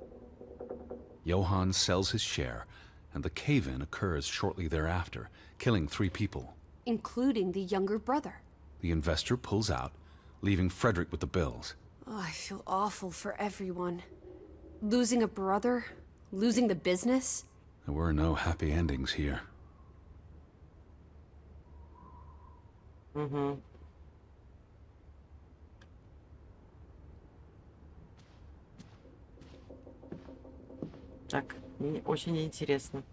Johann sells his share, and the cave-in occurs shortly thereafter, killing 3 people. Including the younger brother. The investor pulls out, leaving Frederick with the bills. Oh, I feel awful for everyone. Losing a brother, losing the business. There were no happy endings here. Так, мне очень интересно.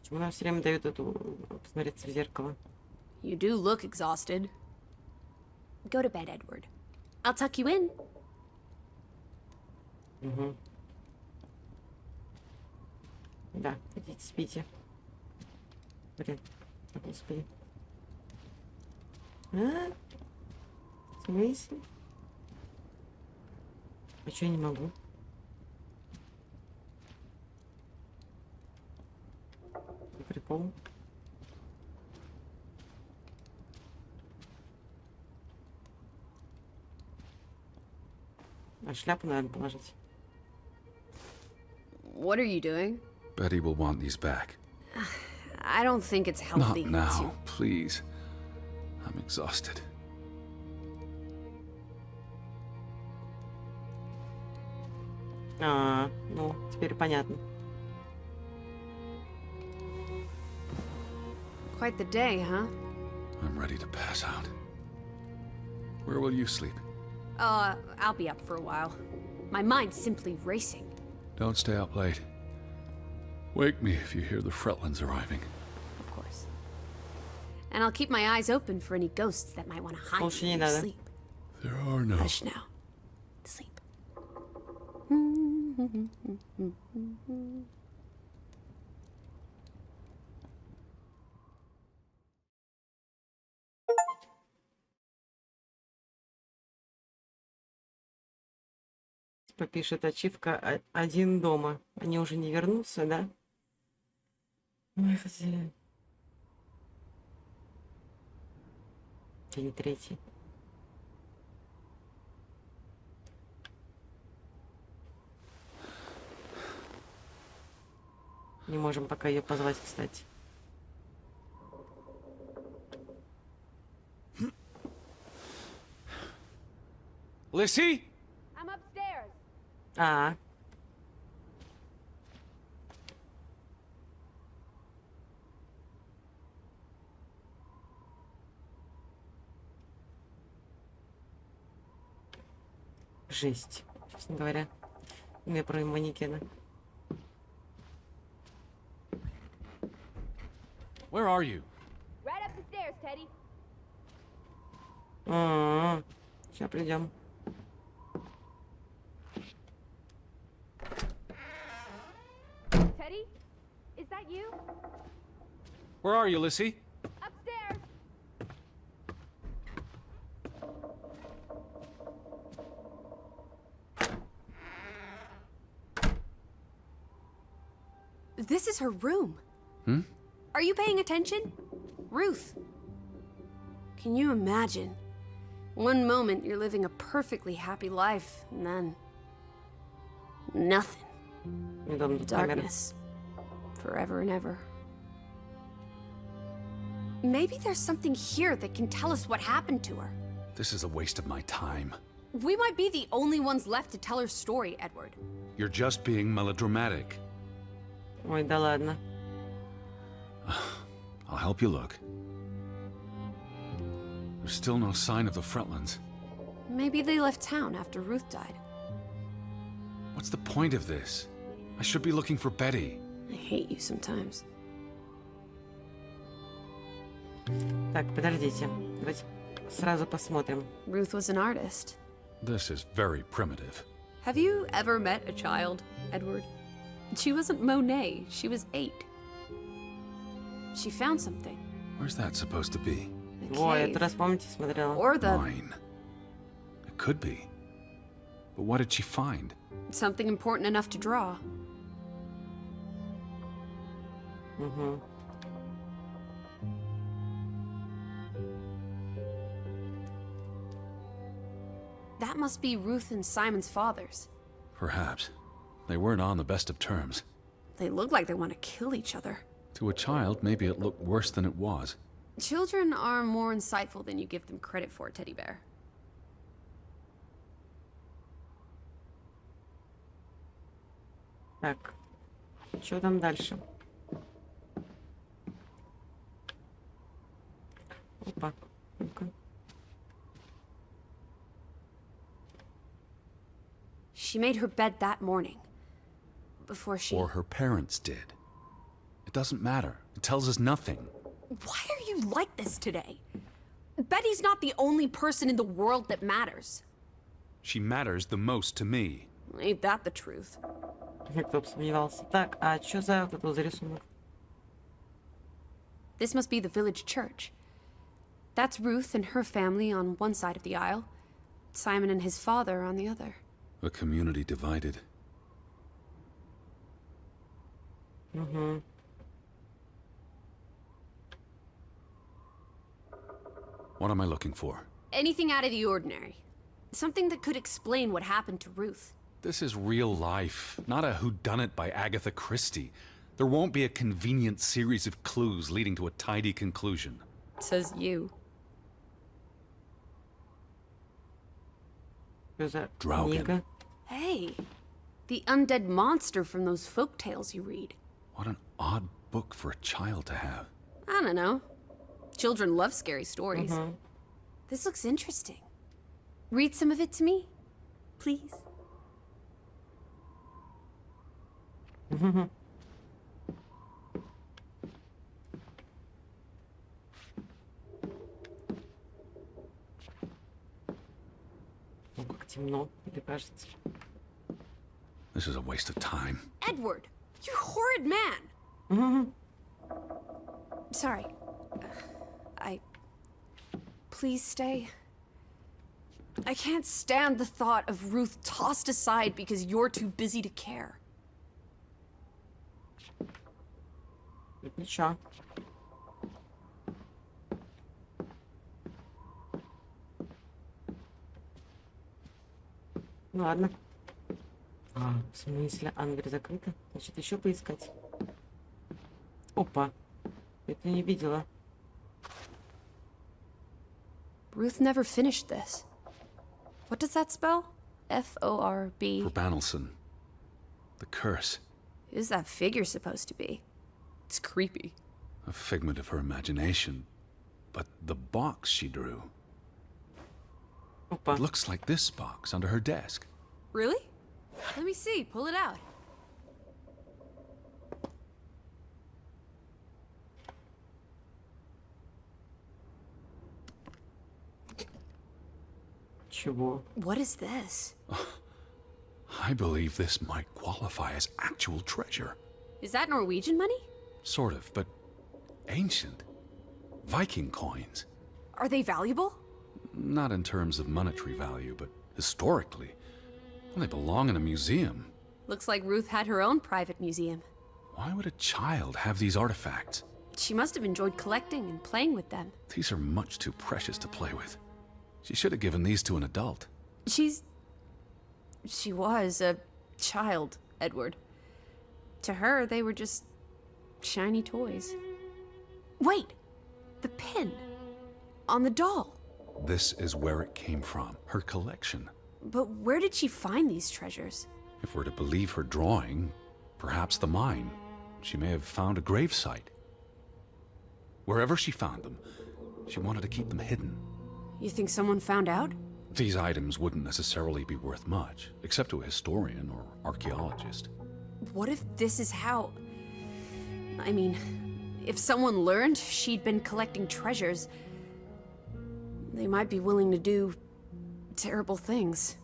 Почему нам все время дают эту посмотреться в зеркало? You do look exhausted. Go to bed, Edward. I'll tuck you in. Да, идите, спите. Блин, господи. А? В смысле? А чё я не могу? Прикол. А шляпу, наверное, положить. What are you doing? Betty will want these back. I don't think it's Not healthy now, please. I'm exhausted. Ну, теперь понятно. Quite the day, huh? I'm ready to pass out. Where will you sleep? I'll be up for a while. My mind's simply racing. Don't stay up late. Wake me if you hear the Fretlands arriving. Of course. And I'll keep my eyes open for any ghosts that might want to hide Лучше in не your надо. sleep. There are no... Hush now. Sleep. Попишет ачивка один дома. Они уже не вернутся, да? Ой, хозяин. День 3. Не можем пока ее позвать, кстати. Lissy? I'm upstairs. А, жесть, честно говоря. Мне про манекена. Where are you? Right up the stairs, Teddy. Сейчас придем. Teddy? Is that you? Where are you, Lissy? Upstairs. This is her room. Are you paying attention? Ruth. Can you imagine? One moment you're living a perfectly happy life, and then... nothing. Недавно камера. Darkness. Forever and ever. Maybe there's something here that can tell us what happened to her. This is a waste of my time. We might be the only ones left to tell her story, Edward. You're just being melodramatic. Ой, да ладно. I'll help you look. There's still no sign of the Fretlands. Maybe they left town after Ruth died. What's the point of this? I should be looking for Betty. I hate you sometimes. Так, подождите. Давайте сразу посмотрим. Ruth was an artist. This is very primitive. Have you ever met a child, Edward? She wasn't Monet, she was 8. She found something. Where's that supposed to be? A Ой, cave. это раз, помните, смотрела. Or the... Mine. It could be. But what did she find? something important enough to draw. Угу. That must be Ruth and Simon's fathers. Perhaps. They weren't on the best of terms. They look like they want to kill each other. To a child, maybe it looked worse than it was. Children are more insightful than you give them credit for, Teddy Bear. Так, что там дальше? Опа, ну-ка. She made her bed that morning. Before she... Or her parents did. It doesn't matter. It tells us nothing. Why are you like this today? Betty's not the only person in the world that matters. She matters the most to me. Ain't that the truth? Кто бы сомневался. Так, а что за вот это за рисунок? This must be the village church. That's Ruth and her family on one side of the aisle. Simon and his father on the other. A community divided. Угу. What am I looking for? Anything out of the ordinary. Something that could explain what happened to Ruth. This is real life, not a whodunit by Agatha Christie. There won't be a convenient series of clues leading to a tidy conclusion. Says you. Что за Draugen. книга? Hey, the undead monster from those folk tales you read. What an odd book for a child to have. I don't know. Children love scary stories. This looks interesting. Read some of it to me, please. Ну, как темно, мне кажется. This is a waste of time. Edward, you horrid man! Sorry. Please stay. I can't stand the thought of Ruth tossed aside because you're too busy to care. Ничего. Ну ладно. А, в смысле? Дверь закрыта? Значит, еще поискать. Опа. Это не видела. Ruth never finished this. What does that spell? F-O-R-B. For Banelson. The curse. Who's that figure supposed to be? It's creepy. A figment of her imagination. But the box she drew. Опа. It looks like this box under her desk. Really? Let me see. Pull it out. Чего? What is this? I believe this might qualify as actual treasure. Is that Norwegian money? Sort of, but ancient. Viking coins. Are they valuable? Not in terms of monetary value, but historically. Well, they belong in a museum. Looks like Ruth had her own private museum. Why would a child have these artifacts? She must have enjoyed collecting and playing with them. These are much too precious to play with. She should have given these to an adult. She was a child, Edward. To her, they were just shiny toys. Wait! The pin. On the doll. This is where it came from, her collection. But where did she find these treasures? If we're to believe her drawing, perhaps the mine. She may have found a gravesite. Wherever she found them, she wanted to keep them hidden. You think someone found out? These items wouldn't necessarily be worth much, except to a historian or archaeologist. What if this is how... I mean, if someone learned she'd been collecting treasures, they might be willing to do terrible things.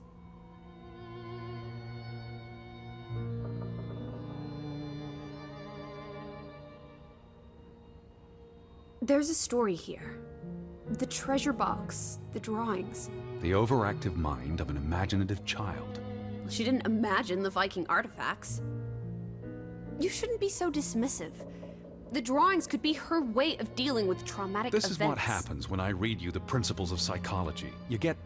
There's a story here. The treasure box, the drawings. The overactive mind of an imaginative child. She didn't imagine the Viking artifacts. You shouldn't be so dismissive. The drawings could be her way of dealing with traumatic events. This is what happens when I read you the principles of psychology. You get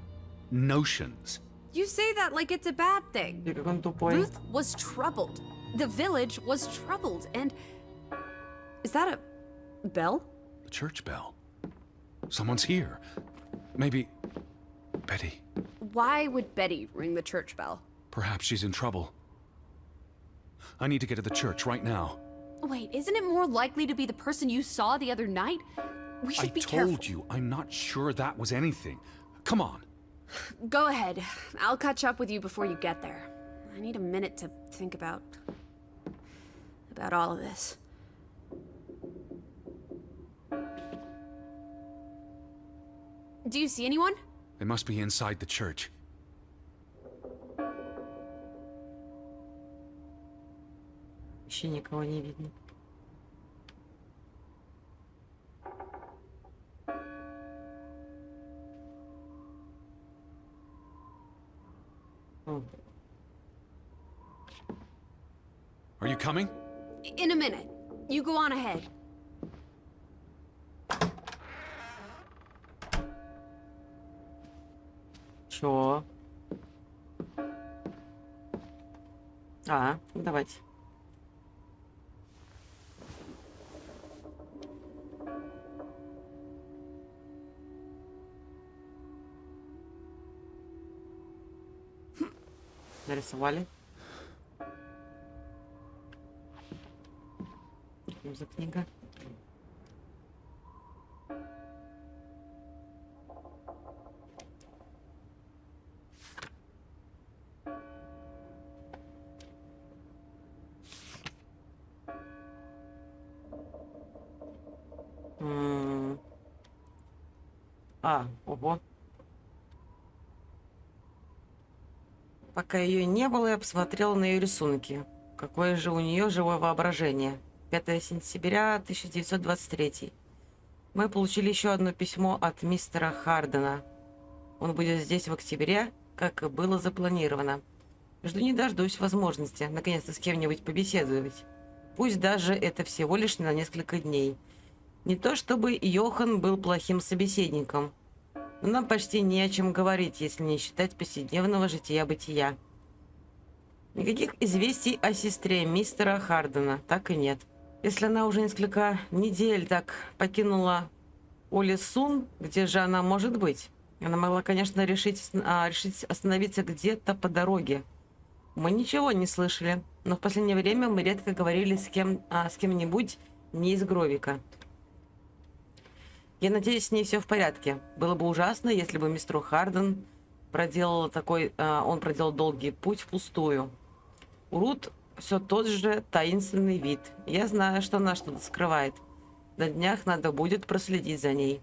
notions. You say that like it's a bad thing. Как он тупой. Ruth was troubled. The village was troubled, and... Is that a bell? The church bell. Someone's here. Maybe... Betty. Why would Betty ring the church bell? Perhaps she's in trouble. I need to get to the church right now. Wait, isn't it more likely to be the person you saw the other night? We should be careful. I told you, I'm not sure that was anything. Come on. Go ahead. I'll catch up with you before you get there. I need a minute to think about all of this. Do you see anyone? They must be inside the church. Вообще никого не видно. О, Are you coming? In a minute. You go on ahead. чё? Ну давайте. Нарисовали. Что за книга? Ого. Пока ее не было, я посмотрела на ее рисунки. Какое же у нее живое воображение. 5 сентября 1923. Мы получили еще одно письмо от мистера Хардена. Он будет здесь в октябре, как и было запланировано. Жду не дождусь возможности наконец-то с кем-нибудь побеседовать. Пусть даже это всего лишь на несколько дней. Не то чтобы Йохан был плохим собеседником, но нам почти не о чем говорить, если не считать повседневного жития-бытия. Никаких известий о сестре мистера Хардена так и нет. Если она уже несколько недель так покинула Олесун, где же она может быть? Она могла, конечно, решить остановиться где-то по дороге. Мы ничего не слышали, но в последнее время мы редко говорили с кем-нибудь не из Гровика. Я надеюсь, с ней все в порядке. Было бы ужасно, если бы мистер Харден проделал долгий путь впустую. У Рут все тот же таинственный вид. Я знаю, что она что-то скрывает. На днях надо будет проследить за ней.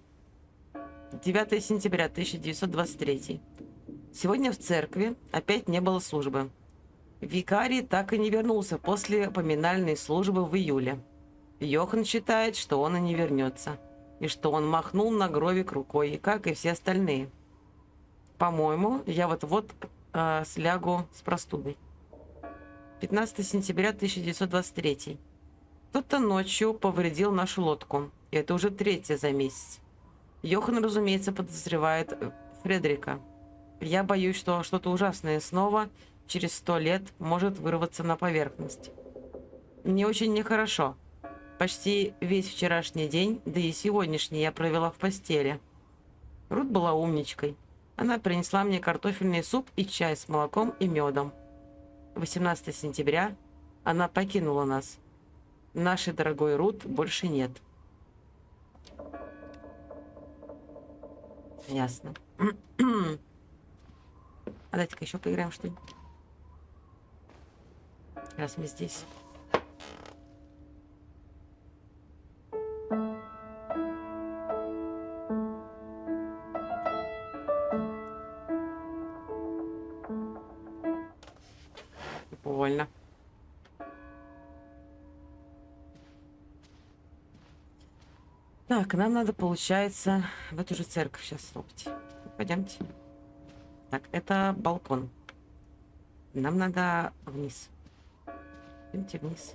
9 сентября 1923. Сегодня в церкви опять не было службы. Викарий так и не вернулся после поминальной службы в июле. Йохан считает, что он и не вернется. И что он махнул на Гровик рукой, как и все остальные. По-моему, я вот-вот слягу с простудой. 15 сентября 1923. Кто-то ночью повредил нашу лодку. И это уже третье за месяц. Йохан, разумеется, подозревает Фредерика. Я боюсь, что что-то ужасное снова через 100 лет может вырваться на поверхность. Мне очень нехорошо. Почти весь вчерашний день, да и сегодняшний я провела в постели. Рут была умничкой. Она принесла мне картофельный суп и чай с молоком и медом. 18 сентября она покинула нас. Нашей дорогой Рут больше нет. Ясно. А давайте-ка еще поиграем, что ли? Раз мы здесь. Больно. Так, нам надо, получается, в эту же церковь сейчас стопить. Пойдемте. Так, это балкон. Нам надо вниз. Идемте вниз.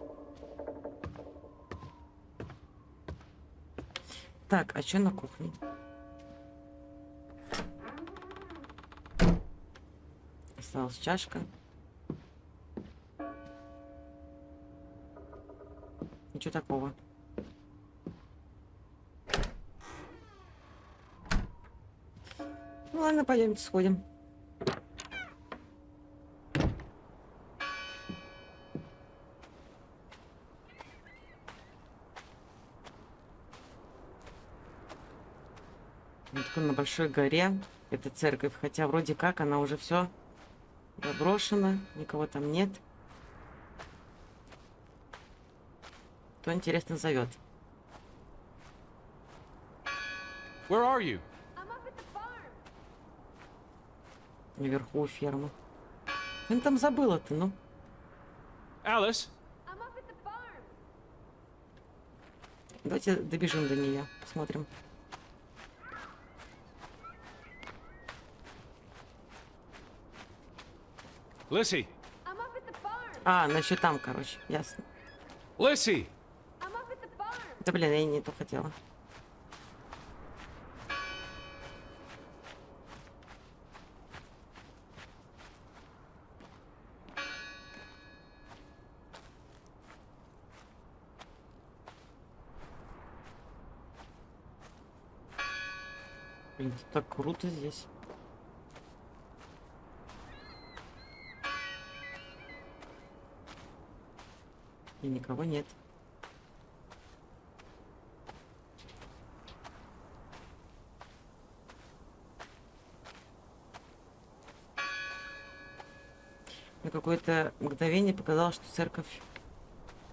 Так, а что на кухне? Осталась чашка. Ничего такого. Ну ладно, пойдемте сходим. Такой на большой горе. Это церковь, хотя вроде как она уже все заброшена, никого там нет. Кто, интересно, зовет? Where are you? I'm up at the farm. Наверху у фермы. Что там забыла ты, ну? Alice? I'm up at the farm. Давайте добежим до нее, посмотрим. Lissy? I'm up at the farm. А, она еще там, короче, ясно. Lissy? I'm up at the farm. Да блин, я не то хотела. Блин, тут так круто здесь. И никого нет. На какое-то мгновение показалось, что церковь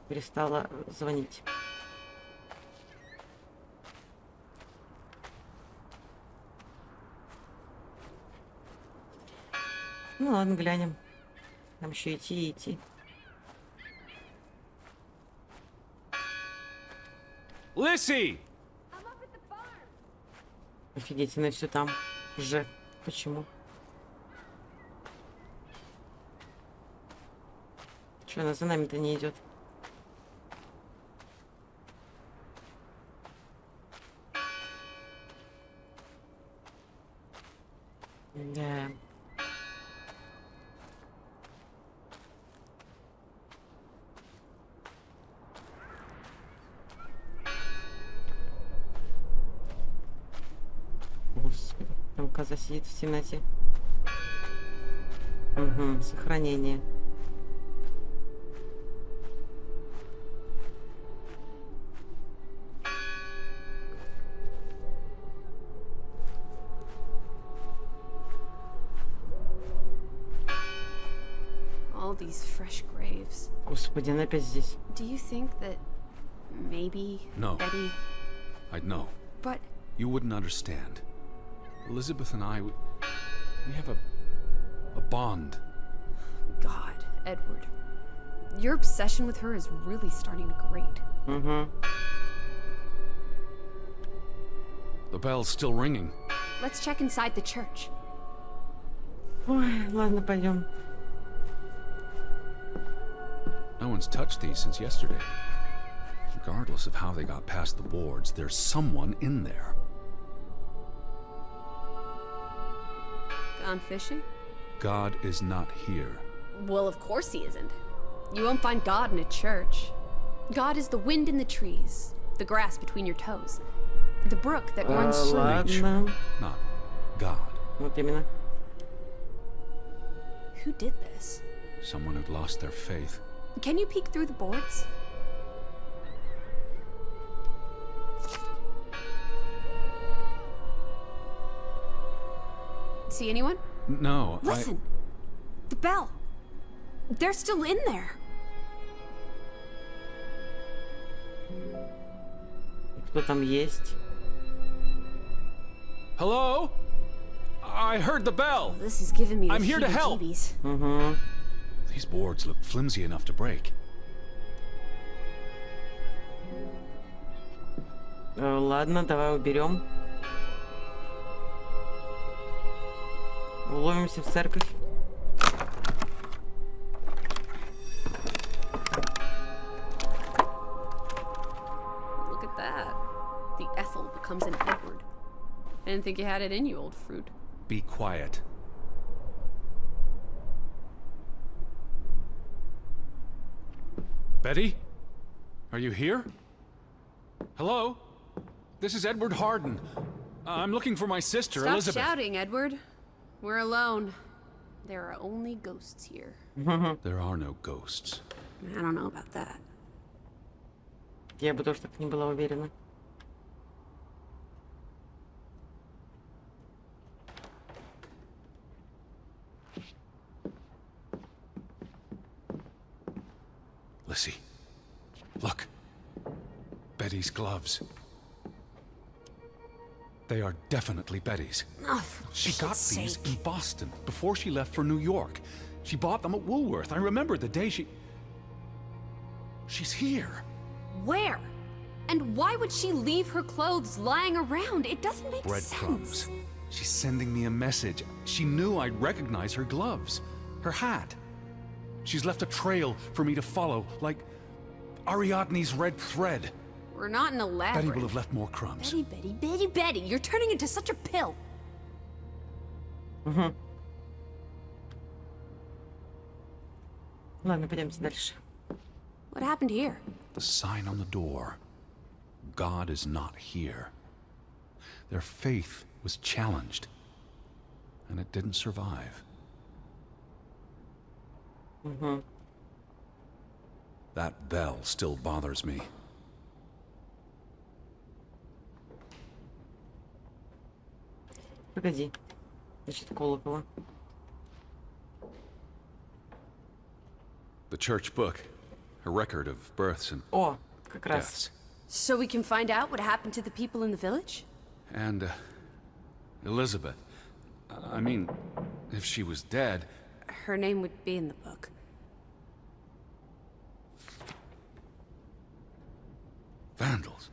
перестала звонить. Ну ладно, глянем. Нам еще идти и идти. Lissy! I'm up at the farm. Офигеть, она все там же. Почему? Че, она за нами-то не идет? Да. Господи, там коза сидит в темноте. Угу, сохранение. All these fresh graves. Господи, она опять здесь. Do you think that maybe No. Betty? I'd know. But You wouldn't understand. Elizabeth and I, we have a bond. God, Edward, your obsession with her is really starting to grate. Угу. The bell's still ringing. Let's check inside the church. Ой, ладно, пойдем. No one's touched these since yesterday. Regardless of how they got past the boards, there's someone in there. Gone fishing? God is not here. Well, of course he isn't. You won't find God in a church. God is the wind in the trees, the grass between your toes, the brook that runs through. Ладно. Not God. Вот именно. Who did this? Someone who'd lost their faith. Can you peek through the boards? See anyone? No, Listen! The bell! They're still in there! Кто там есть? Hello? I heard the bell! This is giving me the I'm here to help. heebie-jeebies. Угу. These boards look flimsy enough to break. Ладно, давай уберем. Уловимся в церковь. Look at that. The Ethel becomes an Edward. I didn't think you had it in you, old fruit. Be quiet. Betty? Are you here? Hello? This is Edward Harden. I'm looking for my sister, Stop Elizabeth. shouting, Edward. We're alone. There are only ghosts here. There are no ghosts. I don't know about that. Я бы тоже так не была уверена. Lissy, look. Betty's gloves. They are definitely Betty's. Oh, for She got Pete's these sake. in Boston before she left for New York. She bought them at Woolworth. I remember the day she... She's here. Where? And why would she leave her clothes lying around? It doesn't make Breadcrumbs. sense. She's sending me a message. She knew I'd recognize her gloves, her hat. She's left a trail for me to follow, like Ariadne's red thread. We're not in a Betty labyrinth. will have left more crumbs. Betty, you're turning into such a pill. Угу. Ладно, пойдемте дальше. What happened here? The sign on the door. God is not here. Their faith was challenged, and it didn't survive. Угу. That bell still bothers me. Погоди. Значит, колокола. The church book, a record of births and О, как раз. deaths. So we can find out what happened to the people in the village? And Elizabeth. I mean, if she was dead, Her name would be in the book. vandals.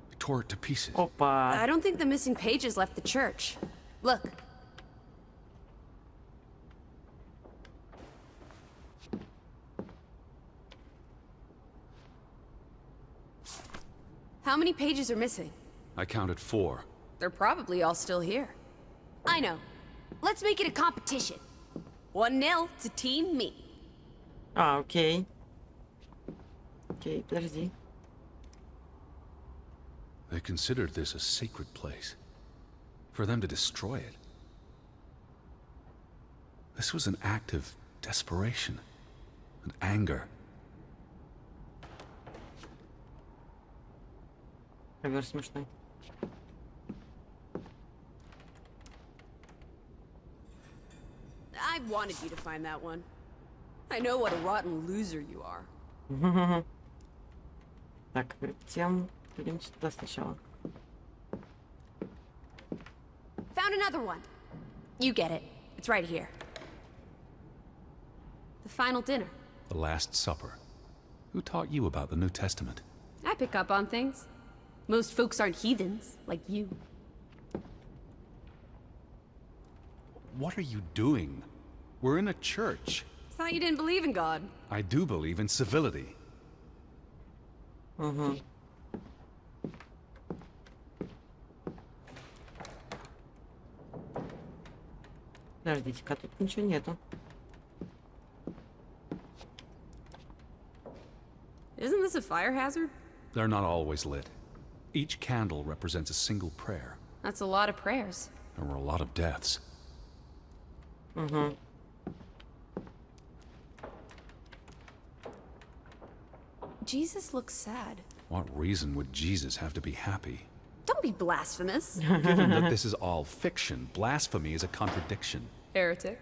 They tore it to pieces. Опа. I don't think the missing pages left the church. Look. How many pages are missing? I counted 4. They're probably all still here. I know. Let's make it a competition. 1-0 to Team Me. А, окей. Окей, подожди. They considered this a sacred place. For them to destroy it. This was an act of desperation and anger. Ковер смешной. I wanted you to find that one. I know what a rotten loser you are. Так, перед тем пойдемте туда сначала. Found another one. You get it. It's right here. The final dinner. The Last Supper. Who taught you about the New Testament? I pick up on things. Most folks aren't heathens, like you. What are you doing? We're in a church. Thought you didn't believe in God. I do believe in civility. Угу. Подождите-ка, тут ничего нету. Isn't this a fire hazard? They're not always lit. Each candle represents a single prayer. That's a lot of prayers. There were a lot of deaths. Угу. Jesus looks sad. What reason would Jesus have to be happy? Don't be blasphemous. Given that this is all fiction, blasphemy is a contradiction. Heretic.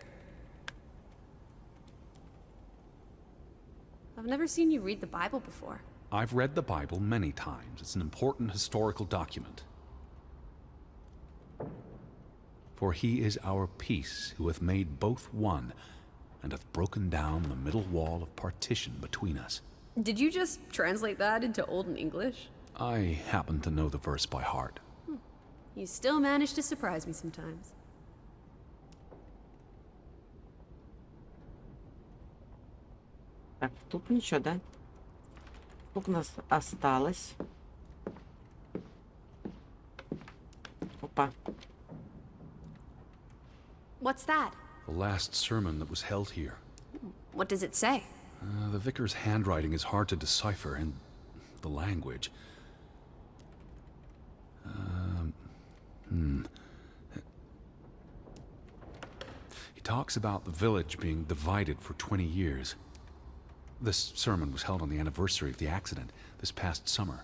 I've never seen you read the Bible before. I've read the Bible many times. It's an important historical document. For he is our peace, who hath made both one, and hath broken down the middle wall of partition between us. Did you just translate that into Old English? I happen to know the verse by heart. You still manage to surprise me sometimes. Так, тут ничего, да? Сколько у нас осталось? Опа. What's that? The last sermon that was held here. What does it say? The vicar's handwriting is hard to decipher, and the language. He talks about the village being divided for 20 years. This sermon was held on the anniversary of the accident this past summer.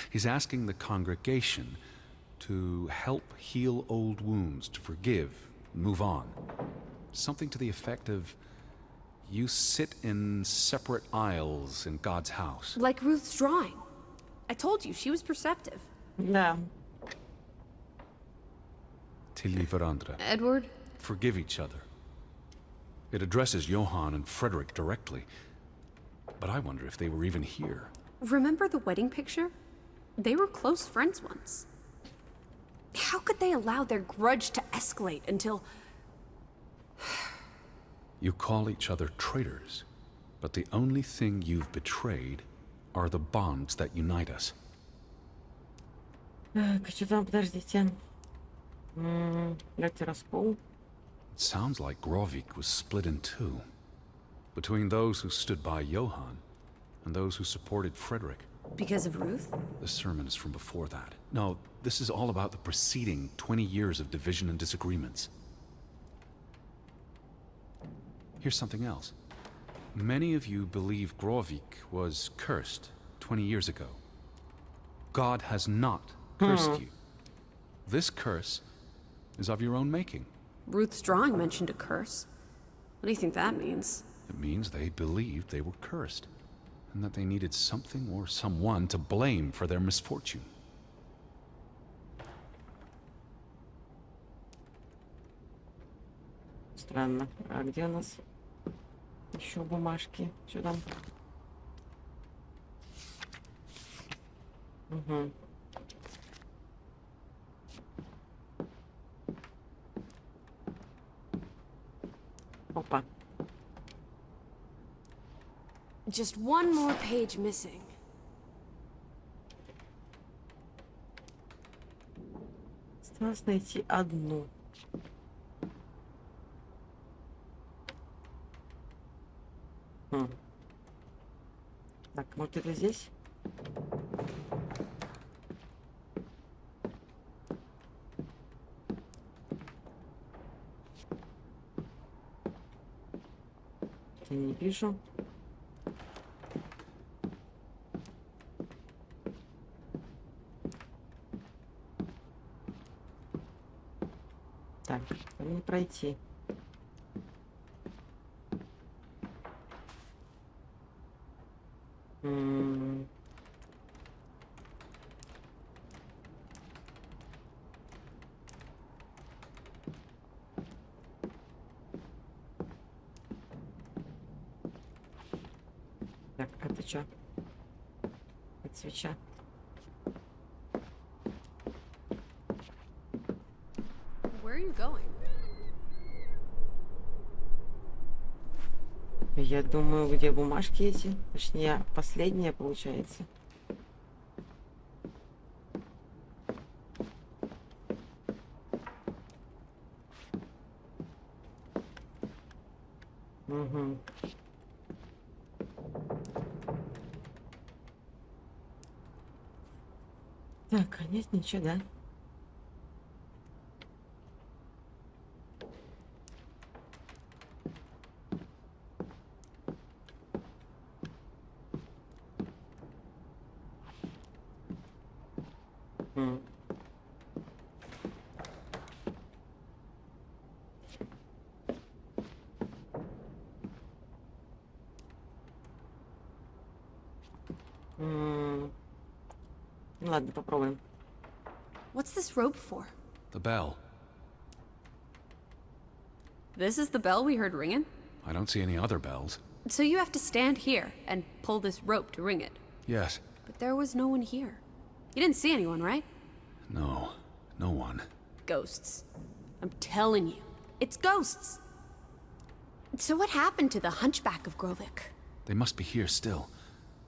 He's asking the congregation to help heal old wounds, to forgive, move on. Something to the effect of, you sit in separate aisles in God's house. Like Ruth's drawing. I told you, she was perceptive. Да. Tilly varandra. Edward? Forgive each other. It addresses Johann and Frederick directly. But I wonder if they were even here. Remember the wedding picture? They were close friends once. How could they allow their grudge to escalate until... You call each other traitors, but the only thing you've betrayed are the bonds that unite us. Так, что там, подождите. Давайте распол. It sounds like Grovik was split in two, between those who stood by Johann and those who supported Frederick. Because of Ruth? The sermon is from before that. No, this is all about the preceding 20 years of division and disagreements. Here's something else. Many of you believe Grovik was cursed 20 years ago. God has not cursed you. This curse is of your own making. Ruth's drawing mentioned a curse. What do you think that means? It means they believed they were cursed, and that they needed something or someone to blame for their misfortune. Странно. А где у нас еще бумажки? Что там? Угу. Опа. Just one more page missing. Осталось найти одну. Так, может это здесь? Я не вижу. Так, там не пройти. Так, это что? Это свеча. Where are you going? Я думаю, где бумажки эти? Точнее, последняя получается. Угу. Так, а нет ничего, да? М. М. Ну ладно, попробуем. What's this rope for? The bell. This is the bell we heard ringing? I don't see any other bells. So you have to stand here and pull this rope to ring it. Yes. But there was no one here. You didn't see anyone, right? No. No one. Ghosts. I'm telling you, it's ghosts. So what happened to the hunchback of Grovik? They must be here still.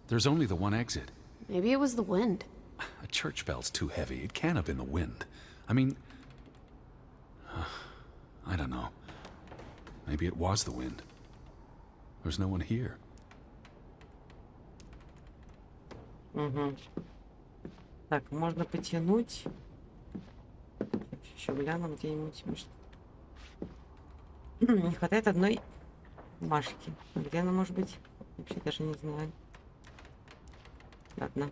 There's only the one exit. Maybe it was the wind. A church bell's too heavy. It can't have been the wind. I mean... I don't know. Maybe it was the wind. There's no one here. Угу. Так, можно потянуть. Еще гляну где-нибудь, может. Не хватает одной бумажки. Где она может быть? Вообще даже не знаю. Ладно.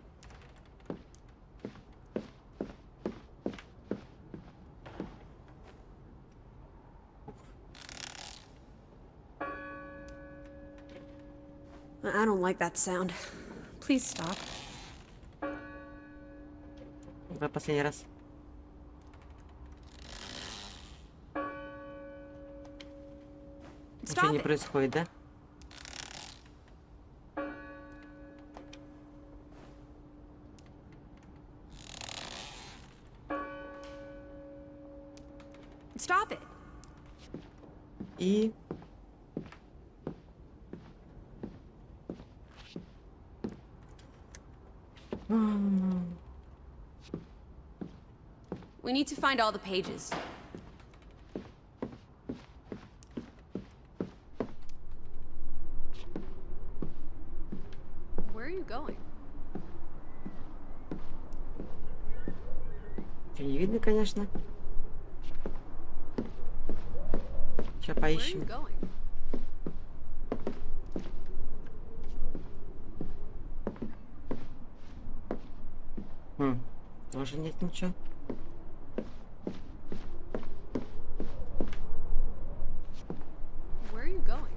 I don't like that sound. Please stop. Давай последний раз. Ничего Stop не it. происходит, да? Stop it. И... We need to find all the pages. Where are you going? Ничего не видно, конечно. Сейчас Where are you поищем. going? Тоже нет ничего. Where are you going?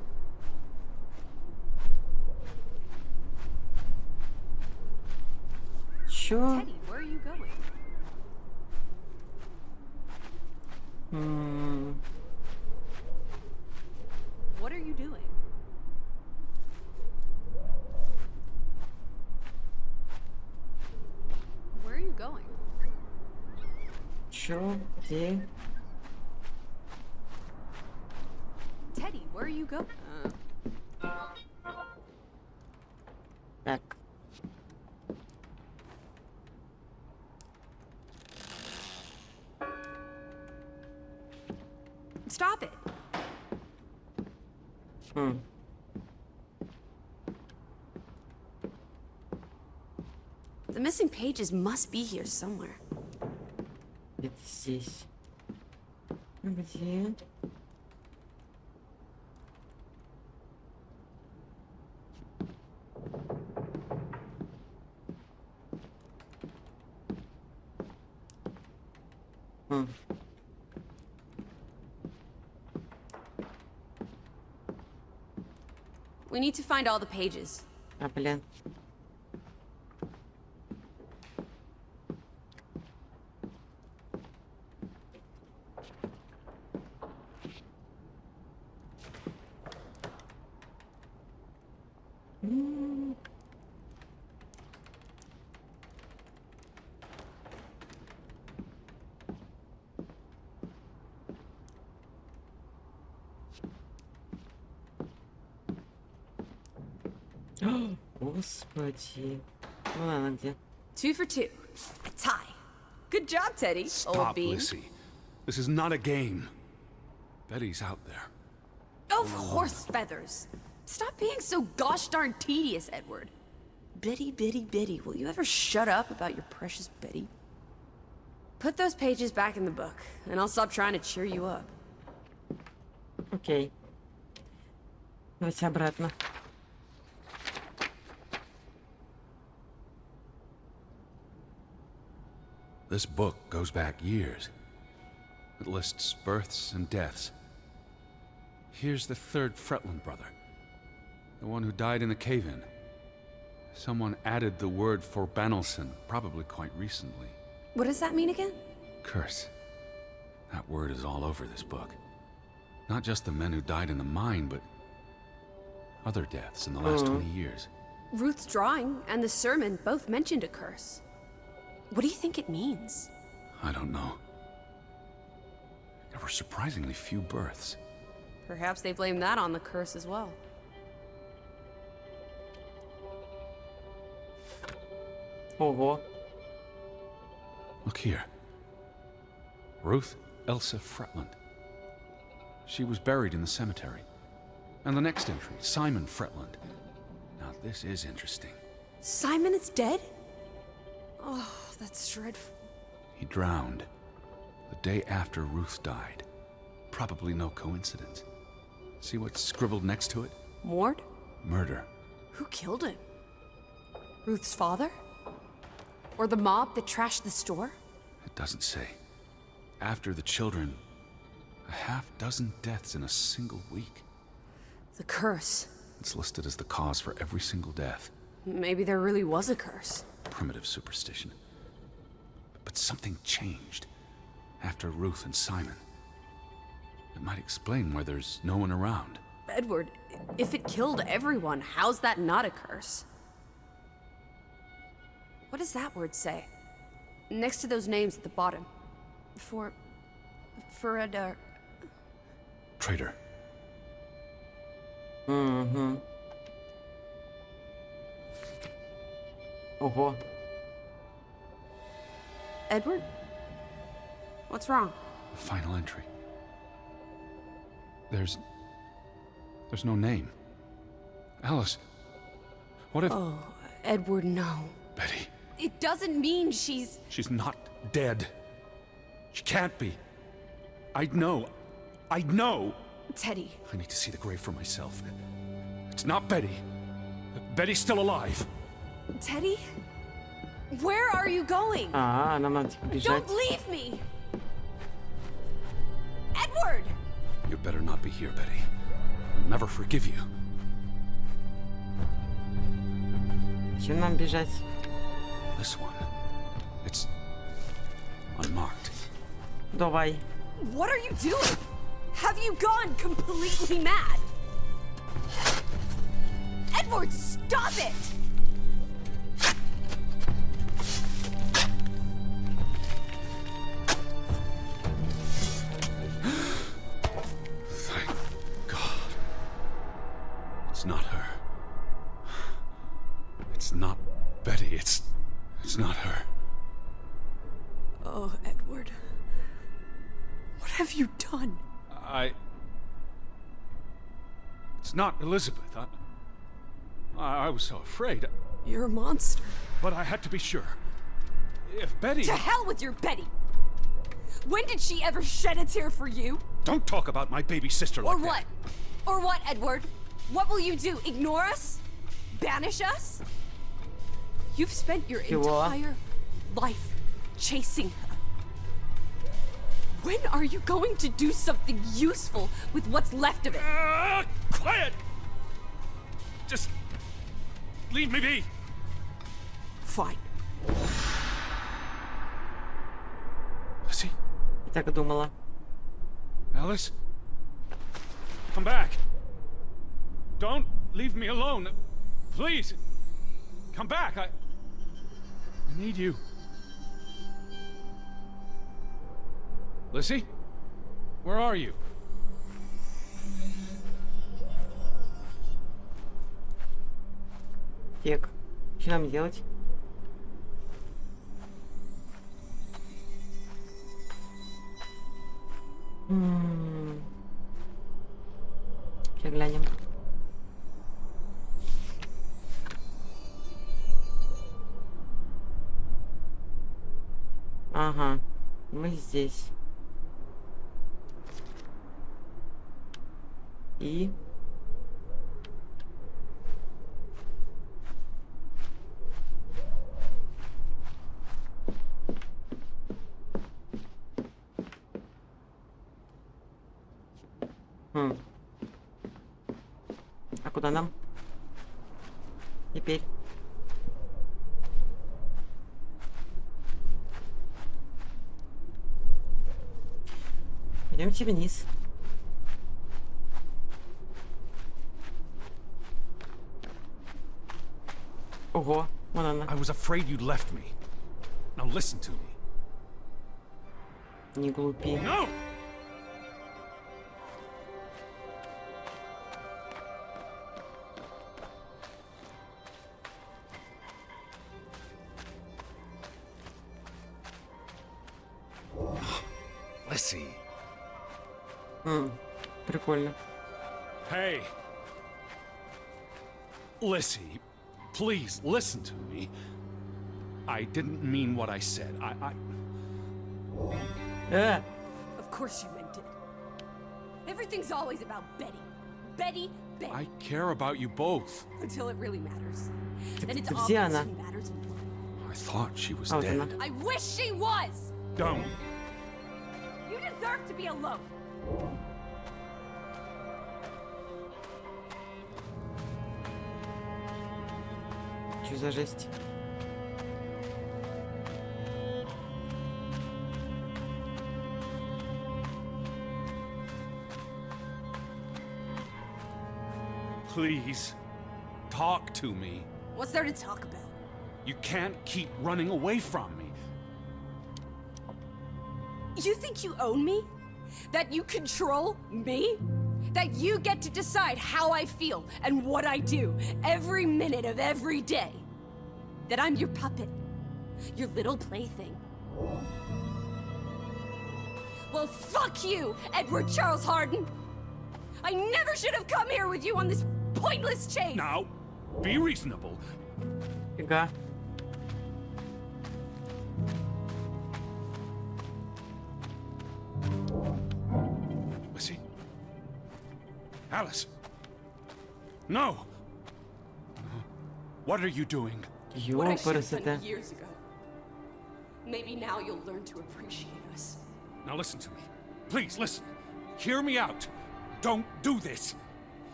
Чё? Teddy, where are you going? What are you doing? Where are you going? Чё? Где? Teddy, where are you going? Так. Stop it. The missing pages must be here somewhere. Где-то здесь. Где? We need to find all the pages. А, блин. Господи. Ну, она где? 2 for 2. A tie. Good job, Teddy. Old Stop, bean. Lissy. This is not a game. Betty's out there. Oh, horse feathers. Stop being so gosh darn tedious, Edward. Betty, Betty, Betty. Will you ever shut up about your precious Betty? Put those pages back in the book, and I'll stop trying to cheer you up. Окей. Давайте обратно. This book goes back years. It lists births and deaths. Here's the 3rd Fretland brother. The one who died in a cave-in. Someone added the word for Banelson, probably quite recently. What does that mean again? Curse. That word is all over this book. Not just the men who died in the mine, but other deaths in the last 20 years. Ruth's drawing and the sermon both mentioned a curse. What do you think it means? I don't know. There were surprisingly few births. Perhaps they blame that on the curse as well. Ого. Look here. Ruth Elsa Fretland. She was buried in the cemetery. And the next entry, Simon Fretland. Now this is interesting. Simon is dead? Oh, that's dreadful. He drowned the day after Ruth died. Probably no coincidence. See what's scribbled next to it? Mord? Murder. Who killed him? Ruth's father? Or the mob that trashed the store? It doesn't say. After the children, a half-dozen deaths in a single week. The curse. It's listed as the cause for every single death. Maybe there really was a curse. Primitive superstition. But something changed after Ruth and Simon. It might explain why there's no one around. Edward, if it killed everyone, how's that not a curse? What does that word say? Next to those names at the bottom. For a Traitor. Угу. Ого. Edward? What's wrong? The final entry. There's no name. Alice, what if... Oh, Edward, no. Betty, It doesn't mean she's... she's not dead. She can't be. I'd know. Teddy. I need to see the grave for myself. It's not Betty. Betty's still alive. Teddy? Where are you going? А, нам надо бежать. Don't leave me! Edward! You better not be here, Betty. I'll never forgive you. Зачем нам бежать? This one. It's unmarked. Давай. What are you doing? Have you gone completely mad? Edward, stop it! Thank God. It's not her. It's not Betty. It's not her. Oh, Edward. What have you done? It's not Elizabeth. I was so afraid. You're a monster. But I had to be sure. If Betty... To hell with your Betty! When did she ever shed a tear for you? Don't talk about my baby sister like Or that. what? Or what, Edward? What will you do? Ignore us? Banish us? You've spent your entire life chasing her. When are you going to do something useful with what's left of it? Quiet! Just leave me be. Fine. Lizzie? Я так и думала. Alice? Come back. Don't leave me alone. Please. Come back. I need you. Lizzie? Where are you? Тек. Что нам делать? Сейчас глянем. Ага, мы здесь. И... А куда нам? Теперь. Пойдемте вниз. Ого, вон она. I was afraid you'd left me. Now listen to me. Не глупи. No! Lissy. Прикольно. Hey. Lissy, please listen to me. I didn't mean what I said. Of course you meant it. Everything's always about Betty. Betty, Betty. I care about you both. Until it really matters. And it's где obvious она? who matters more. I thought she was Вот dead. она. I wish she was! Don't. You deserve to be alone. Что за жесть? Please, talk to me. What's there to talk about? You can't keep running away from me. You think you own me? That you control me? That you get to decide how I feel and what I do every minute of every day? That I'm your puppet, your little plaything? Well, fuck you, Edward Charles Harden! I never should have come here with you on this pointless chase! Now, be reasonable. Фига. Lissy? Alice? No! What are you doing? What I should have Ёпарасоте. done years ago. Maybe now you'll learn to appreciate us. Now listen to me. Please, listen. Hear me out. Don't do this.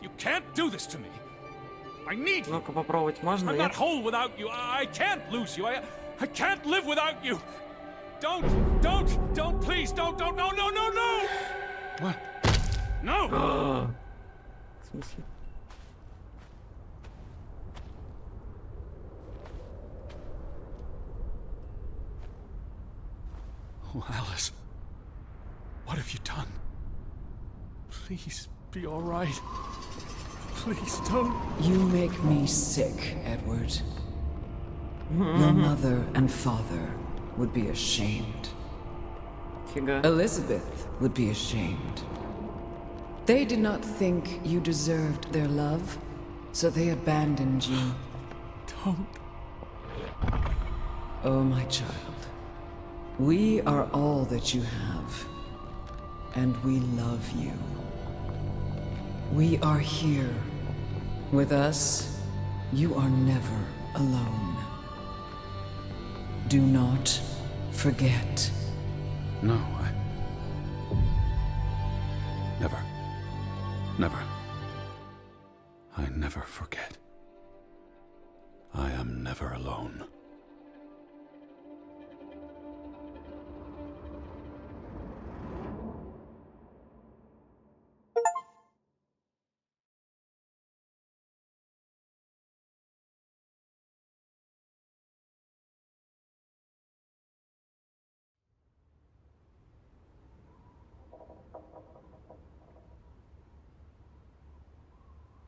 You can't do this to me. I need you. Ну-ка попробовать можно, I'm нет? not whole without you. I can't lose you. I can't live without you. Don't, please, don't, no, no, no, no! What? No! В смысле? Oh, Alice. What have you done? Please, be all right. Please, don't. You make me sick, Edward. Your mother and father would be ashamed. Фига. Elizabeth would be ashamed. They did not think you deserved their love, so they abandoned you. Don't. Oh, my child. We are all that you have, and we love you. We are here. With us, you are never alone. Do not forget. No, I... Never. Never. I never forget. I am never alone.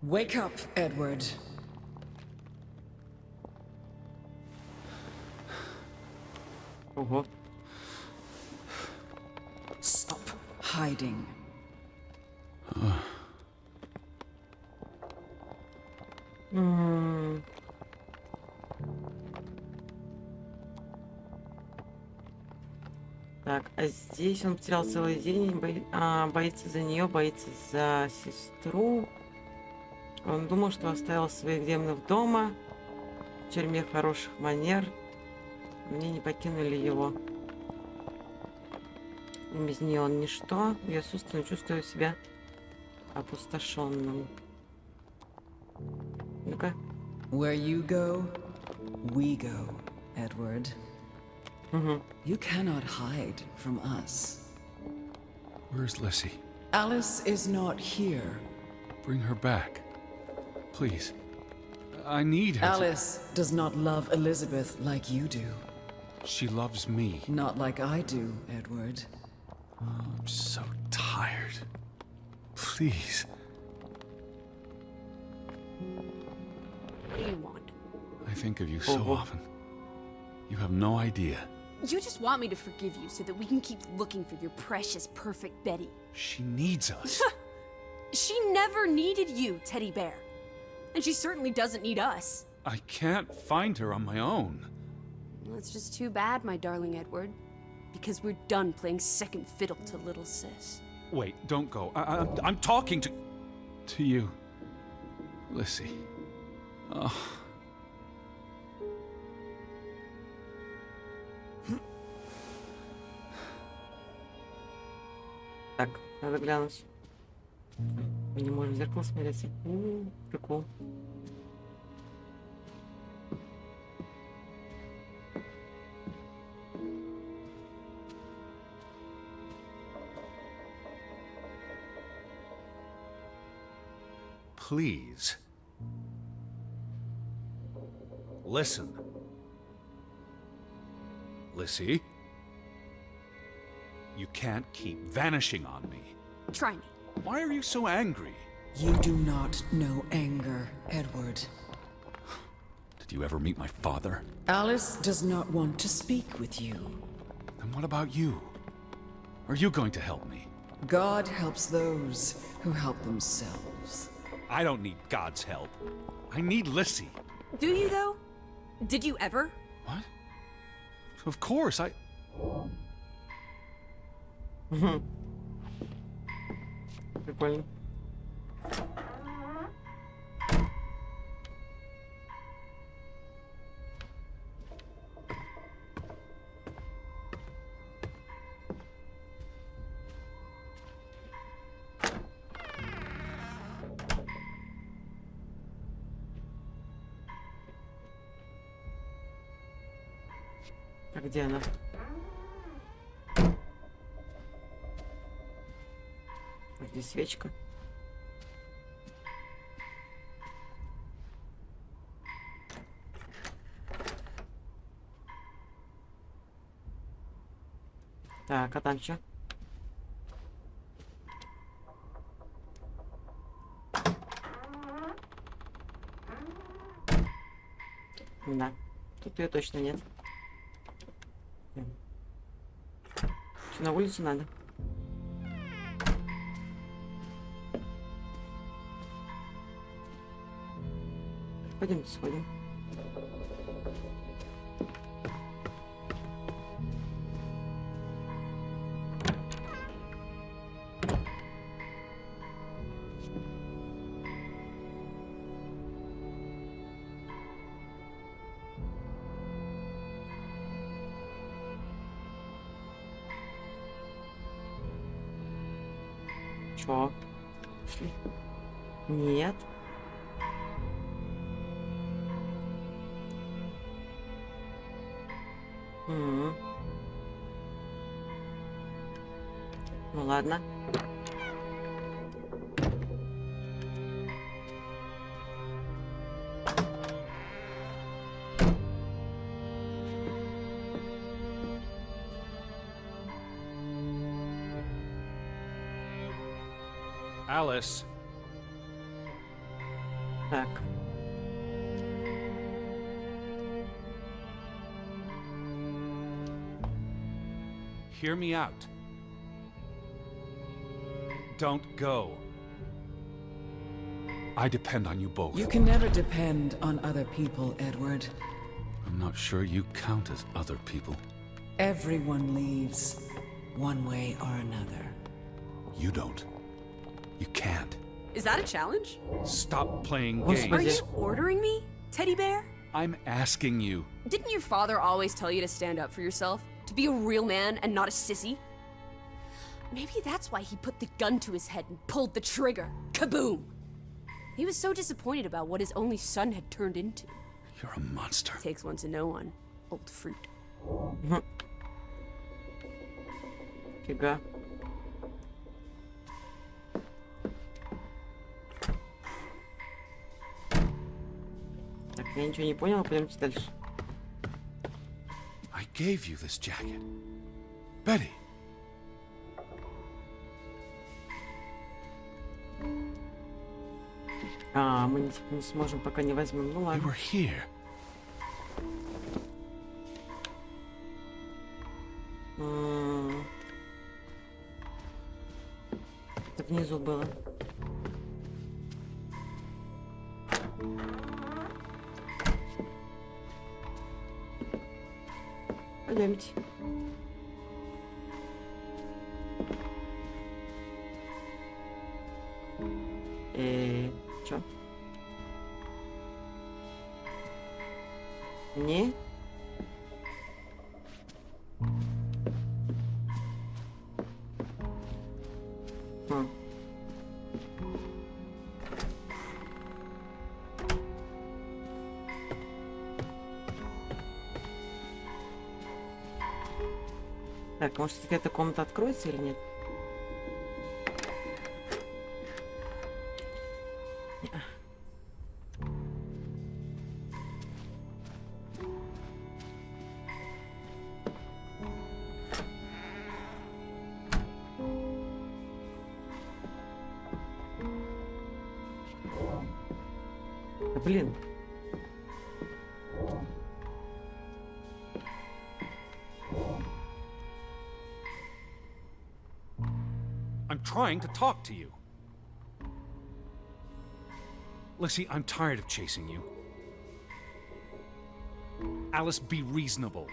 Wake up, Edward. Ого. Stop hiding. Так, а здесь он потерял целый день, боится за нее, боится за сестру. Он думал, что оставил своих демонов дома, в тюрьме хороших манер. Мне не покинули его. Без нее он ничто. Я с устами чувствую себя опустошенным. Ну-ка. Where you go, we go, Edward. You cannot hide from us. Where's Lissy? Alice is not here. Bring her back. Please. I need her. Alice does not love Elizabeth like you do. She loves me. Not like I do, Edward. I'm so tired. Please. What do you want? I think of you so often. You have no idea. You just want me to forgive you so that we can keep looking for your precious, perfect Betty. She needs us. She never needed you, Teddy Bear. And she certainly doesn't need us. I can't find her on my own. Well, it's just too bad, my darling Edward. Because we're done playing second fiddle to little sis. Wait, don't go. I'm talking to you, Lissy. Oh. Так, надо глянуть. Мы не можем в зеркало смотреться. Прикол. Please. Listen. Lissy? You can't keep vanishing on me. Try me. Why are you so angry? You do not know anger, Edward. Did you ever meet my father? Alice does not want to speak with you. Then what about you? Are you going to help me? God helps those who help themselves. I don't need God's help. I need Lissy. Do you, though? Did you ever? What? Of course, Прикольно. А где она? Здесь свечка. Так, а там что? Да, тут ее точно нет. Что, на улицу надо? Пойдемте сходим. Чё? Пошли. Нет. Ну ладно. Alice. Так. hear me out. Don't go. I depend on you both. You can never depend on other people, Edward. I'm not sure you count as other people. Everyone leaves, one way or another. You don't. You can't. Is that a challenge? Stop playing Господи. games. Are you ordering me, teddy bear? I'm asking you. Didn't your father always tell you to stand up for yourself? To be a real man and not a sissy? Maybe that's why he put the gun to his head and pulled the trigger. Kaboom! He was so disappointed about what his only son had turned into. You're a monster. Takes one to know one. Old fruit. Фига. Так, я ничего не понял, пойдемте дальше. I gave you this jacket. Betty. А, мы не сможем, пока не возьмем. Ну We ладно. were here. Это внизу было. Пойдемте. Чё? Не? Хм. Так, может, все-таки эта комната откроется или нет? Да блин. I'm trying to talk to you. Lissy, I'm tired of chasing you. Alice, be reasonable.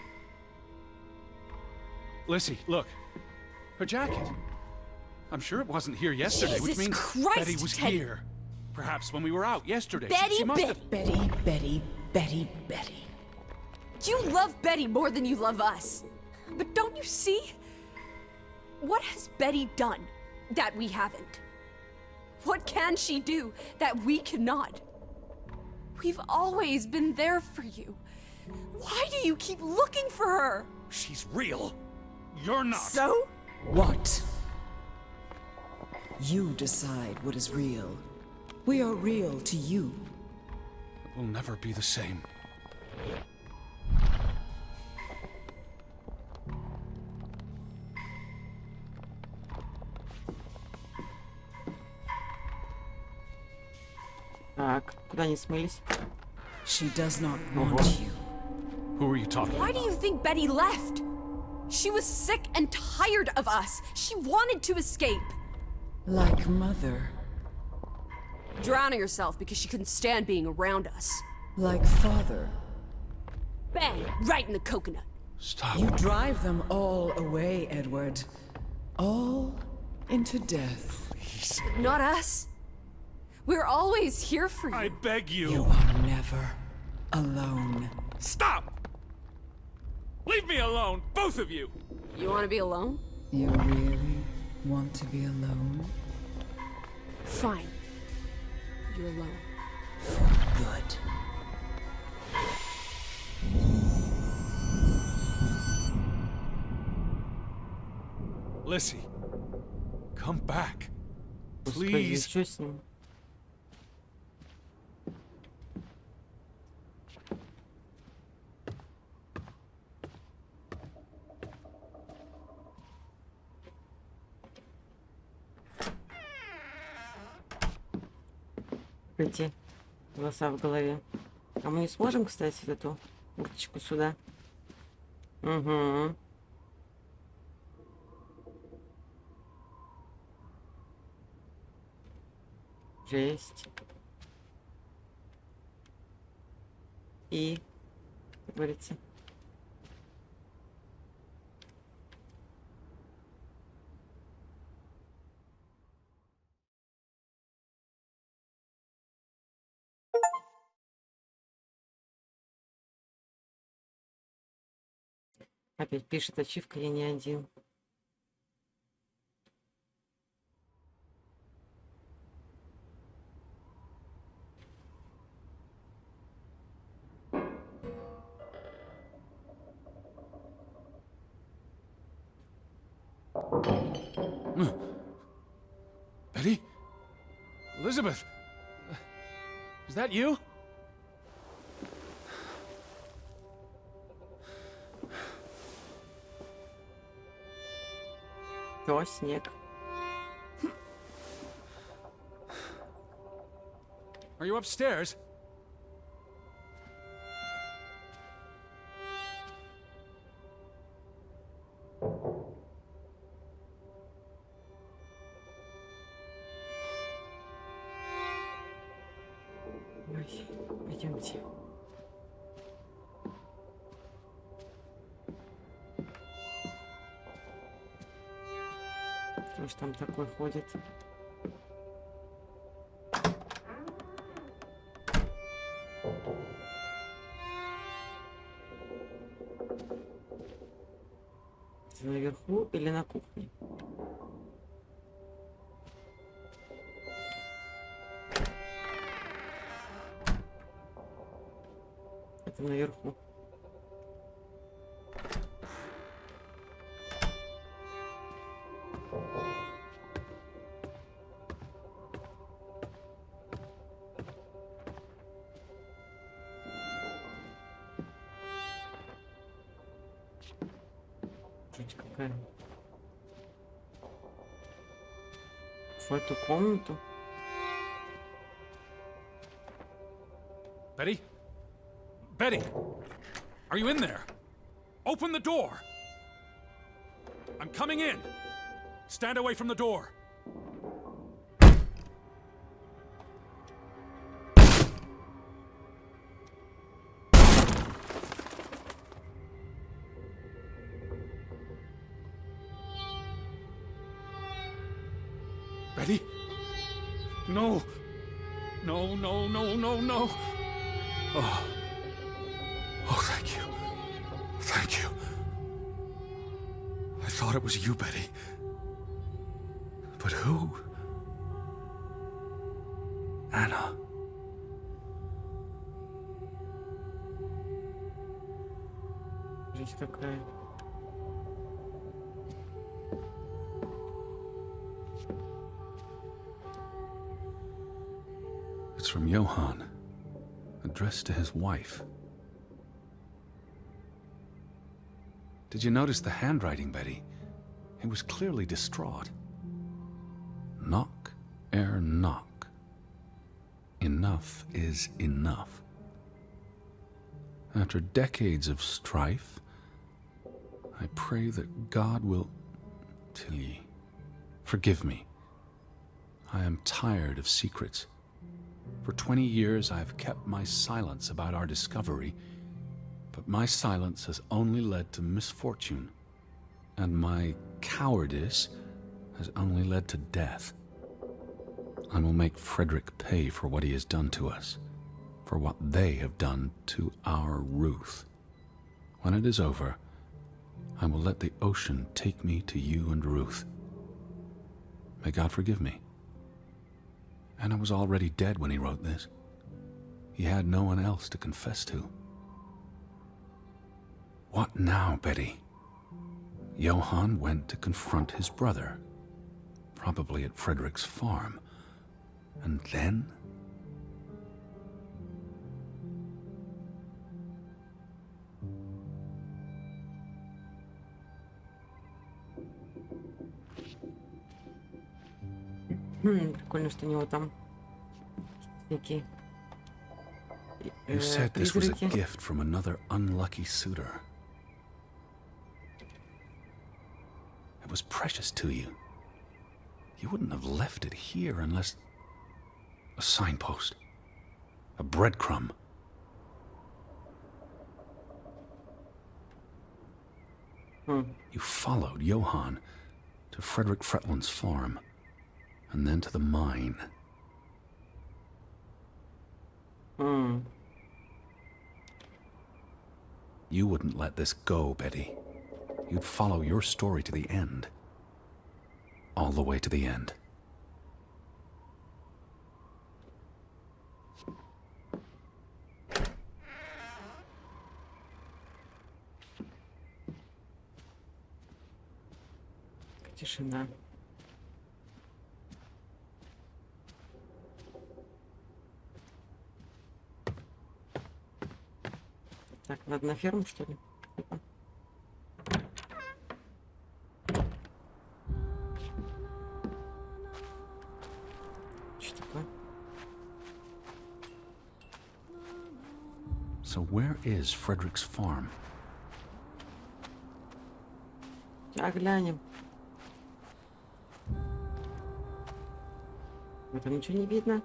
Lissy, look. Her jacket. I'm sure it wasn't here yesterday, which Jesus means Christ, Betty was Teddy. here. Perhaps when we were out yesterday. Betty, she must Betty. have... Betty. You love Betty more than you love us. But don't you see? What has Betty done that we haven't? What can she do that we cannot? We've always been there for you. Why do you keep looking for her? She's real. You're not. So? What? You decide what is real. We are real to you. It will never be the same. Так, куда они смылись? She does not want you. Who are you talking Why about? do you think Betty left? She was sick and tired of us. She wanted to escape. Like mother. Drowning herself because she couldn't stand being around us. Like father. Bang! Right in the coconut. Stop. You drive them all away, Edward. All into death. Please. Not us. We're always here for you. I beg you. You are never alone. Stop! Leave me alone, both of you! You want to be alone? You really want to be alone? Fine. You're alone. Good. Lissy, come back. Господи, Please. что с ним? Эти голоса в голове. А мы не сможем, кстати, эту урточку сюда? Угу. Жесть. И, как говорится. Опять пишет ачивка, я не один. Betty? Elizabeth? Is that you? О, снег. Are you upstairs? Ой, пойдемте. Кто ж там такой ходит? Это наверху или на кухне? Это наверху. Жуть какая. В эту комнату. Betty? Betty! Are you in there? Open the door! I'm coming in! Stand away from the door! Betty? No! No, no, no, no, no! Oh. Oh, thank you. Thank you. I thought it was you, Betty. But who? Anna. Жуть какая. It's from Johann, addressed to his wife. Did you notice the handwriting, Betty? It was clearly distraught. Knock ere knock. Enough is enough. After decades of strife, I pray that God will... Tilly, forgive me. I am tired of secrets. For 20 years, I've kept my silence about our discovery, but my silence has only led to misfortune, and my cowardice has only led to death. I will make Frederick pay for what he has done to us, for what they have done to our Ruth. When it is over, I will let the ocean take me to you and Ruth. May God forgive me. Anna was already dead when he wrote this. He had no one else to confess to. What now, Betty? Johann went to confront his brother, probably at Frederick's farm. And then? Прикольно, что у него там всякие You said this was a призраки. gift from another unlucky suitor. It was precious to you. You wouldn't have left it here unless... A signpost. A breadcrumb. You followed Johann to Frederick Fretland's farm, and then to the mine. You wouldn't let this go, Betty. You'd follow your story to the end. All the way to the end. Тишина. Так, надо на ферму, что ли? Опа. Что такое? So where is Frederick's farm? А глянем. Там ничего не видно.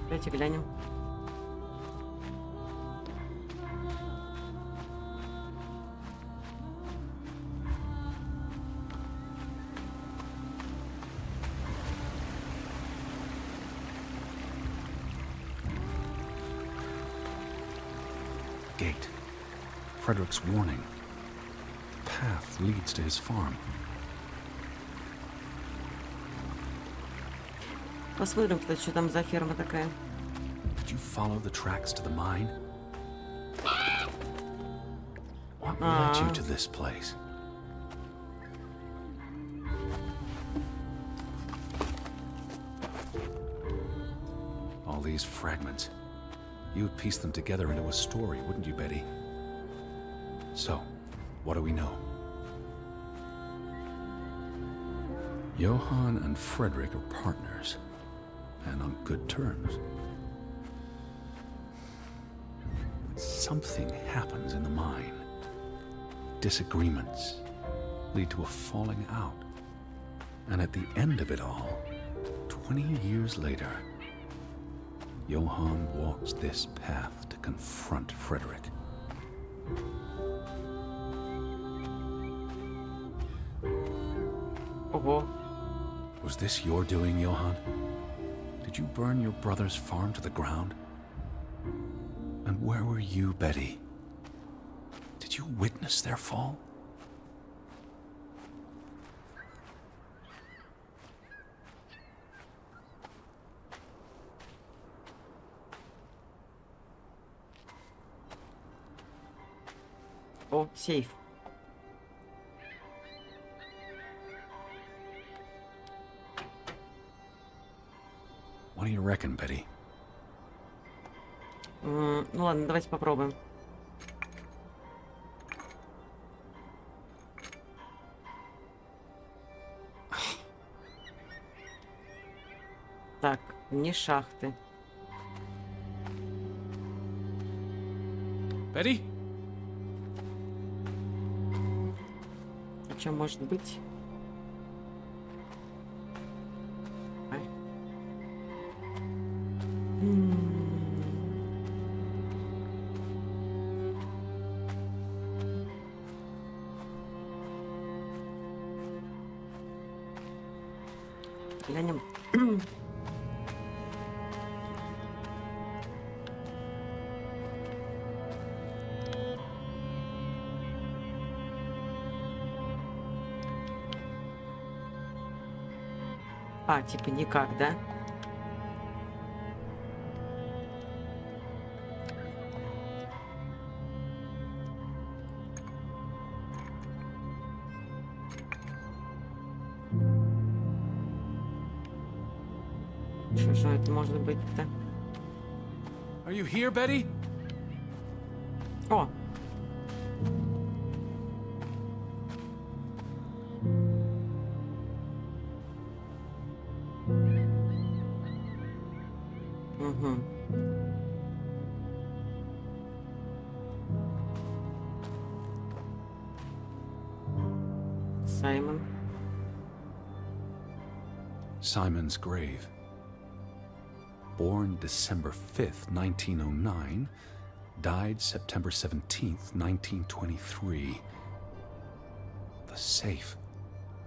Давайте глянем. Gate. Frederick's warning. Path leads to his farm. Посмотрим, кстати, что там за ферма такая. Did you follow the tracks to the mine? What led you to this place? All these fragments. You would piece them together into a story, wouldn't you, Betty? So, what do we know? Johann and Frederick are partners, and on good terms. Something happens in the mine. Disagreements lead to a falling out. And at the end of it all, 20 years later, Johann walks this path to confront Frederick. Ого. Was this your doing, Johann? Did you burn your brother's farm to the ground? And where were you, Betty? Did you witness their fall? О, сейф. What do you reckon, Betty? Ну ладно, давайте попробуем. Так, не шахты. Betty? А что может быть? Ай. Глянем. А, типа никак, да? Что же это может быть-то? Are you here, Betty? О! Угу. Саймон. Simon's grave. Born December 5th, 1909, died September 17th, 1923. The safe.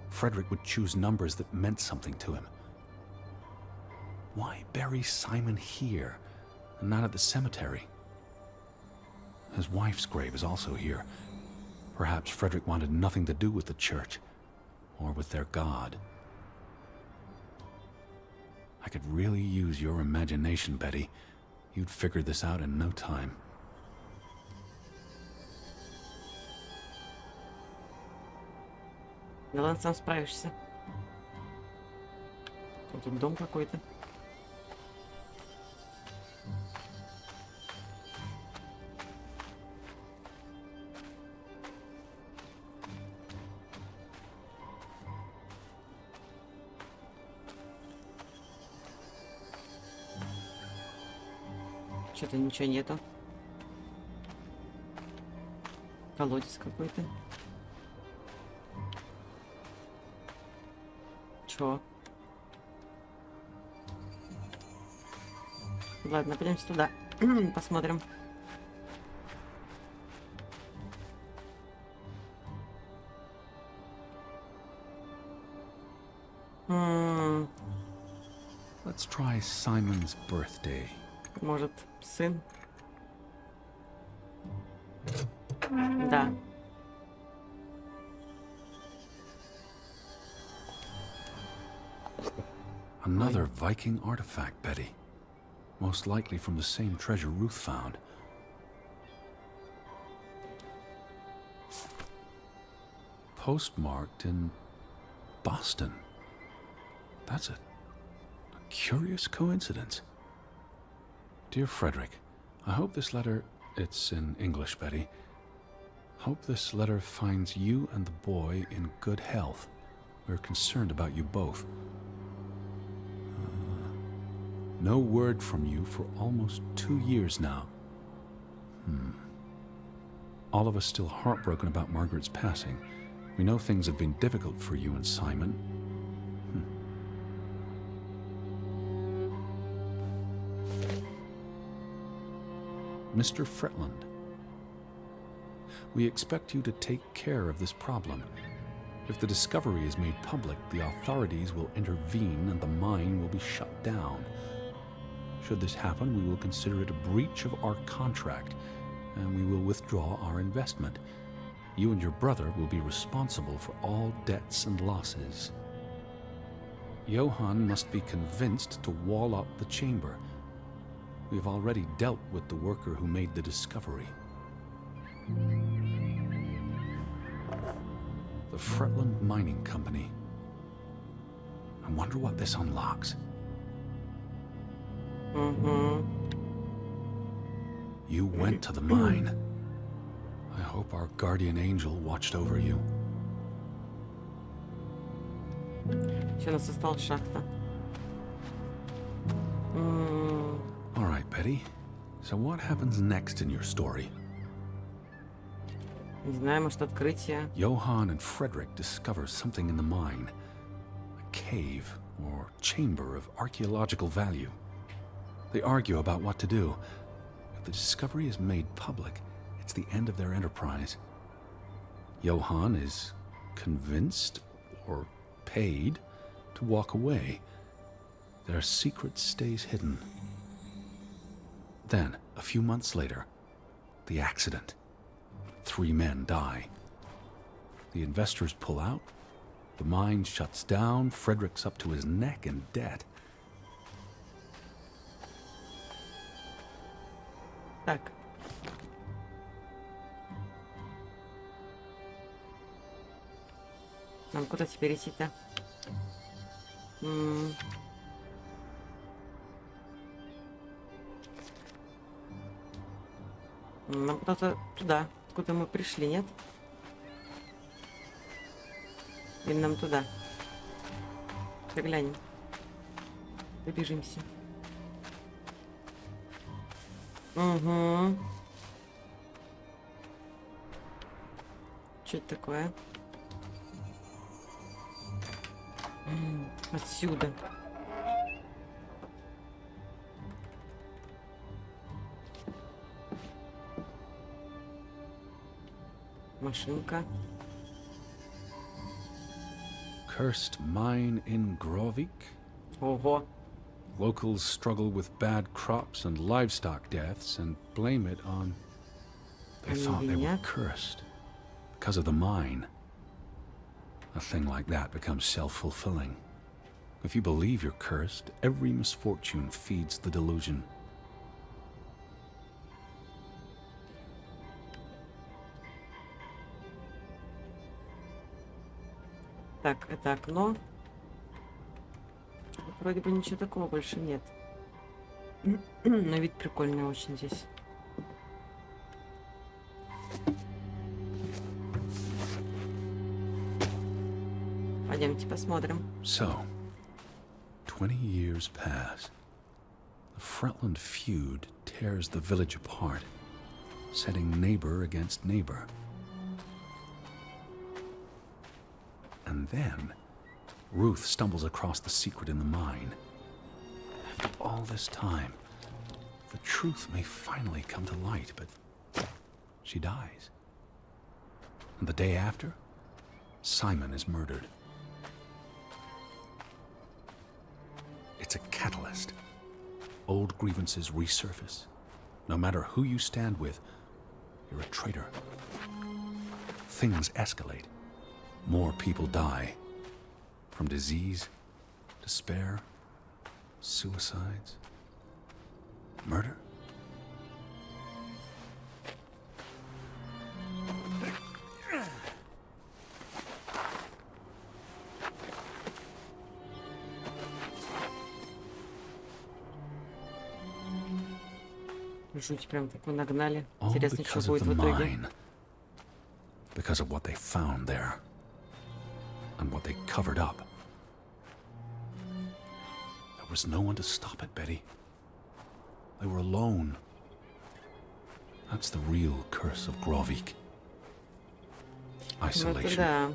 Frederick would choose numbers that meant something to him. Why bury Simon here and not at the cemetery? His wife's grave is also here. Perhaps Frederick wanted nothing to do with the church or with their God. I could really use your imagination, Betty. You'd figure this out in no time. Да ладно, сам справишься. Тут дом какой-то. Что-то ничего нету. Колодец какой-то. Чё? Ладно, пойдемте туда. Посмотрим. Let's try Simon's birthday. Может, сын? Да. Another Viking artifact, Betty. Most likely from the same treasure Ruth found. Postmarked in Boston. That's a curious coincidence. Dear Frederick, I hope this letter, it's in English, Betty. Hope this letter finds you and the boy in good health. We're concerned about you both. No word from you for almost 2 years now. All of us still heartbroken about Margaret's passing. We know things have been difficult for you and Simon. Mr. Fretland, we expect you to take care of this problem. If the discovery is made public, the authorities will intervene and the mine will be shut down. Should this happen, we will consider it a breach of our contract, and we will withdraw our investment. You and your brother will be responsible for all debts and losses. Johann must be convinced to wall up the chamber. We have already dealt with the worker who made the discovery. The Fretland Mining Company. I wonder what this unlocks. You went to the mine. I hope our guardian angel watched over you. Еще у нас осталась шахта. All right, Betty. So what happens next in your story? Не знаю, может, открытие. Johann and Frederick discover something in the mine. A cave or chamber of archaeological value. They argue about what to do. If the discovery is made public, it's the end of their enterprise. Johann is convinced or paid to walk away. Their secret stays hidden. Then, a few months later, the accident. 3 men die. The investors pull out. The mine shuts down. Frederick's up to his neck in debt. Так. Нам куда теперь идти-то? Нам куда-то туда, откуда мы пришли, нет? Или нам туда? Заглянем. Побежимся. Угу. Что это такое? Отсюда. Машинка. Cursed mine in Grovik. Ого. Locals struggle with bad crops and livestock deaths and blame it on... They thought they were Виняк. cursed because of the mine. A thing like that becomes self-fulfilling. If you believe you're cursed, every misfortune feeds the delusion. Так, это окно. Тут вроде бы ничего такого больше нет. Но вид прикольный очень здесь. Пойдемте посмотрим. So, 20 years pass. The Fretland feud tears the village apart, setting neighbor against neighbor. And then, Ruth stumbles across the secret in the mine. After all this time, the truth may finally come to light, but she dies. And the day after, Simon is murdered. It's a catalyst. Old grievances resurface. No matter who you stand with, you're a traitor. Things escalate. More people die. From disease, despair, suicides, murder. Жуть прям такой нагнали. All Интересно, что because будет of в the итоге. mine. Because of what they found there. And what they covered up. There was no one to stop it, Betty. They were alone. That's the real curse of Grovik. Ну это Isolation. да.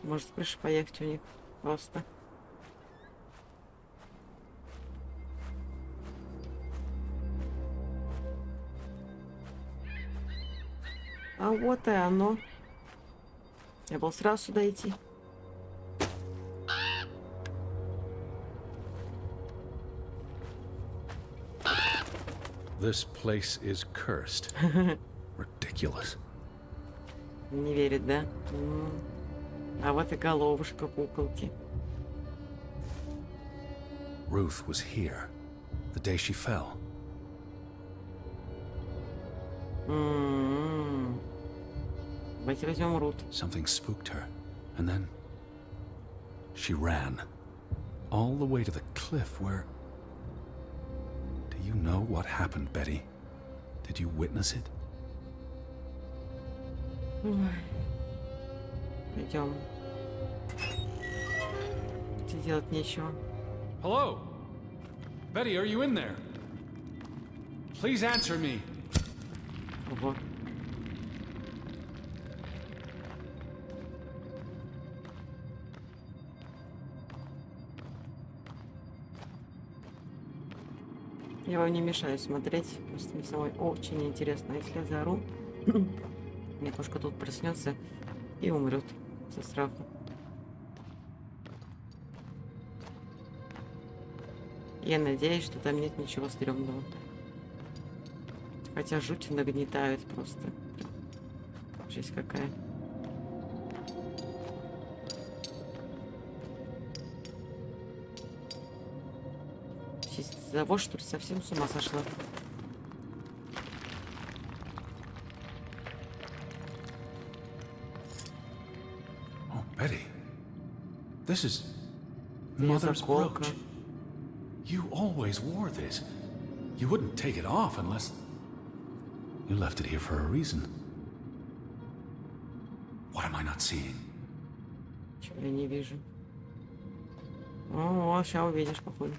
Может, крыша поехать у них просто. А вот и оно. Я был сразу сюда идти. This place is cursed. Ridiculous. Не верит, да? А вот и головушка куколки. Ruth was here the day she fell. Давайте возьмем Рут. Something spooked her, and then she ran all the way to the cliff where... Do you know what happened, Betty? Did you witness it? Пойдем. Здесь делать нечего. Hello? Betty, are you in there? Please answer me. Ого. Я вам не мешаю смотреть, просто мне самой очень интересно, если я заору, мне кошка тут проснется и умрет со страху. Я надеюсь, что там нет ничего стрёмного. Хотя жуть нагнетает просто. Жесть какая. Из-за того, что ли, совсем с ума сошла. Oh, Betty. This is Ее Mother's заколка. brooch. You always wore this. You wouldn't take it off unless... You left it here for a reason. What am I not seeing? Чего я не вижу? О, сейчас увидишь, походу.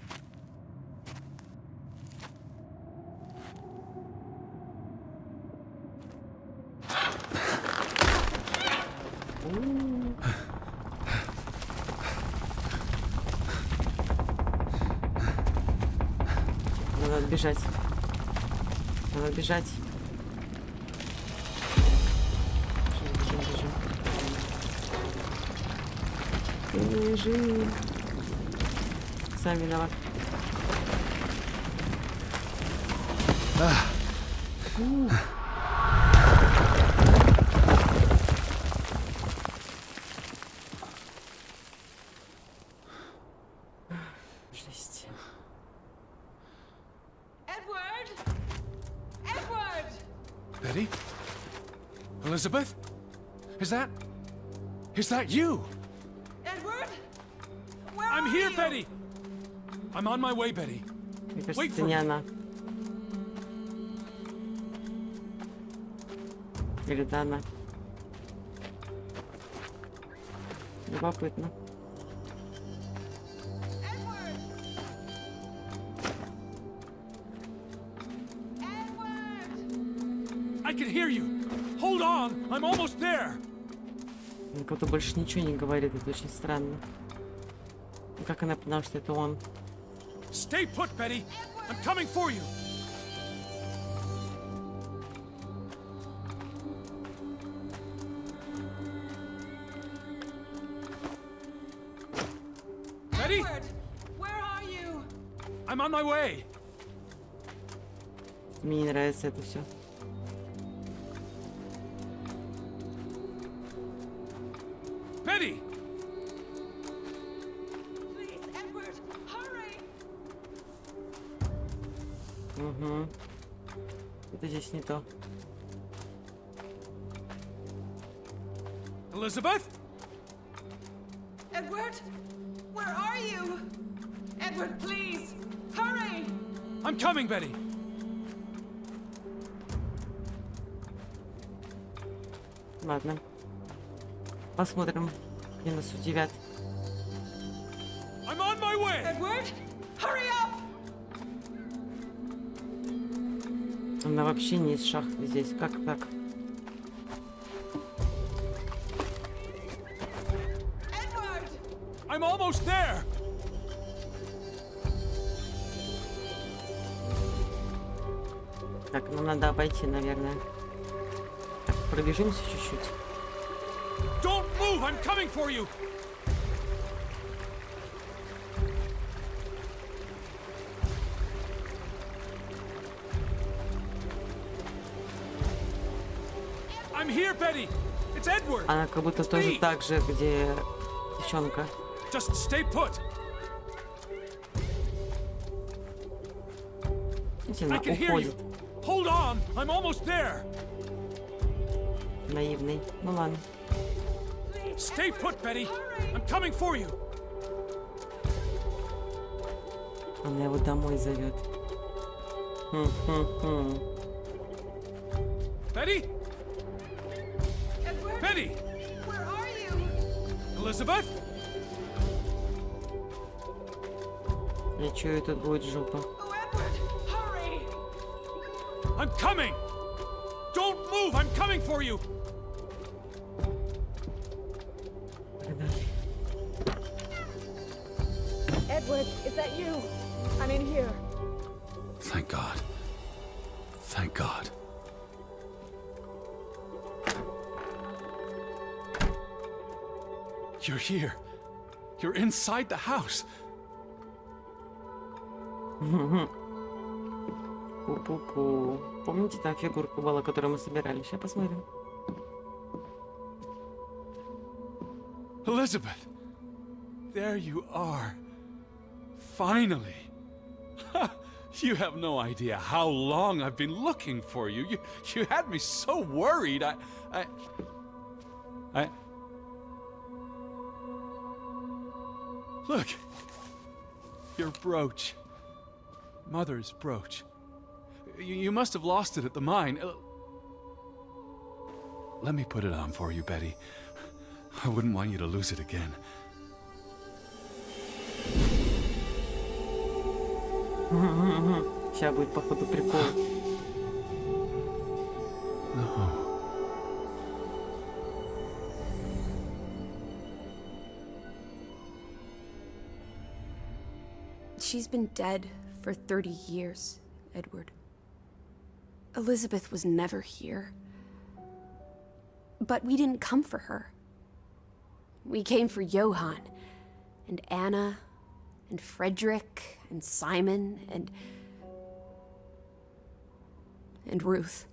бежать. Надо бежать. Бежим. Бежим. Сам виноват. Жесть. Betty? Elizabeth? Is that you? Edward? Where I'm are here, you? Betty! I'm on my way, Betty. Мне кажется, Wait это for не me. она. Или да, она. Любопытно. Edward! Edward! I can hear you. Hold on, I'm almost there. Он как будто больше ничего не говорит, это очень странно. Ну, как она поняла, что это он? Stay put, Betty. I'm coming for you. Betty, Edward! Where are you? I'm on my way. Мне не нравится это все. Betty! Please, Edward, hurry! Угу. Это здесь не то. Elizabeth? Edward? Where are you? Edward, please, hurry! I'm coming, Betty. Ладно. Посмотрим, где нас удивят. I'm on my way. Edward, hurry up! Она вообще не из шахты здесь. Как так? Edward! I'm almost there. Так, нам надо обойти, наверное. Так, пробежимся чуть-чуть. Don't move. I'm coming for you. I'm here, Betty. It's Edward. Она как будто тоже так же, где девчонка. Just stay put. Видите, I она can hear you. уходит. Hold on. I'm almost there. Наивный. Ну ладно. Stay put, Betty. I'm coming for you. Она его домой зовет. Betty? Edward? Betty? Where are you? Elizabeth? Я чую, тут будет жопа. Oh, Edward, hurry! I'm coming. Don't move. I'm coming for you. Edward, is that you? I'm in here. Thank God. Thank God. You're here. You're inside the house. Пу-пу-пу. Помните, там фигурка была, которую мы собирали? Сейчас посмотрим. Elizabeth. There you are. Finally. You have no idea how long I've been looking for you. You had me so worried. I... Look. Your brooch. Mother's brooch. You must have lost it at the mine. Let me put it on for you, Betty. I wouldn't want you to lose it again. Сейчас будет, походу, прикол. No. She's been dead for 30 years, Edward. Elizabeth was never here. But we didn't come for her. We came for Johann, and Anna, and Frederick, and Simon, and Ruth.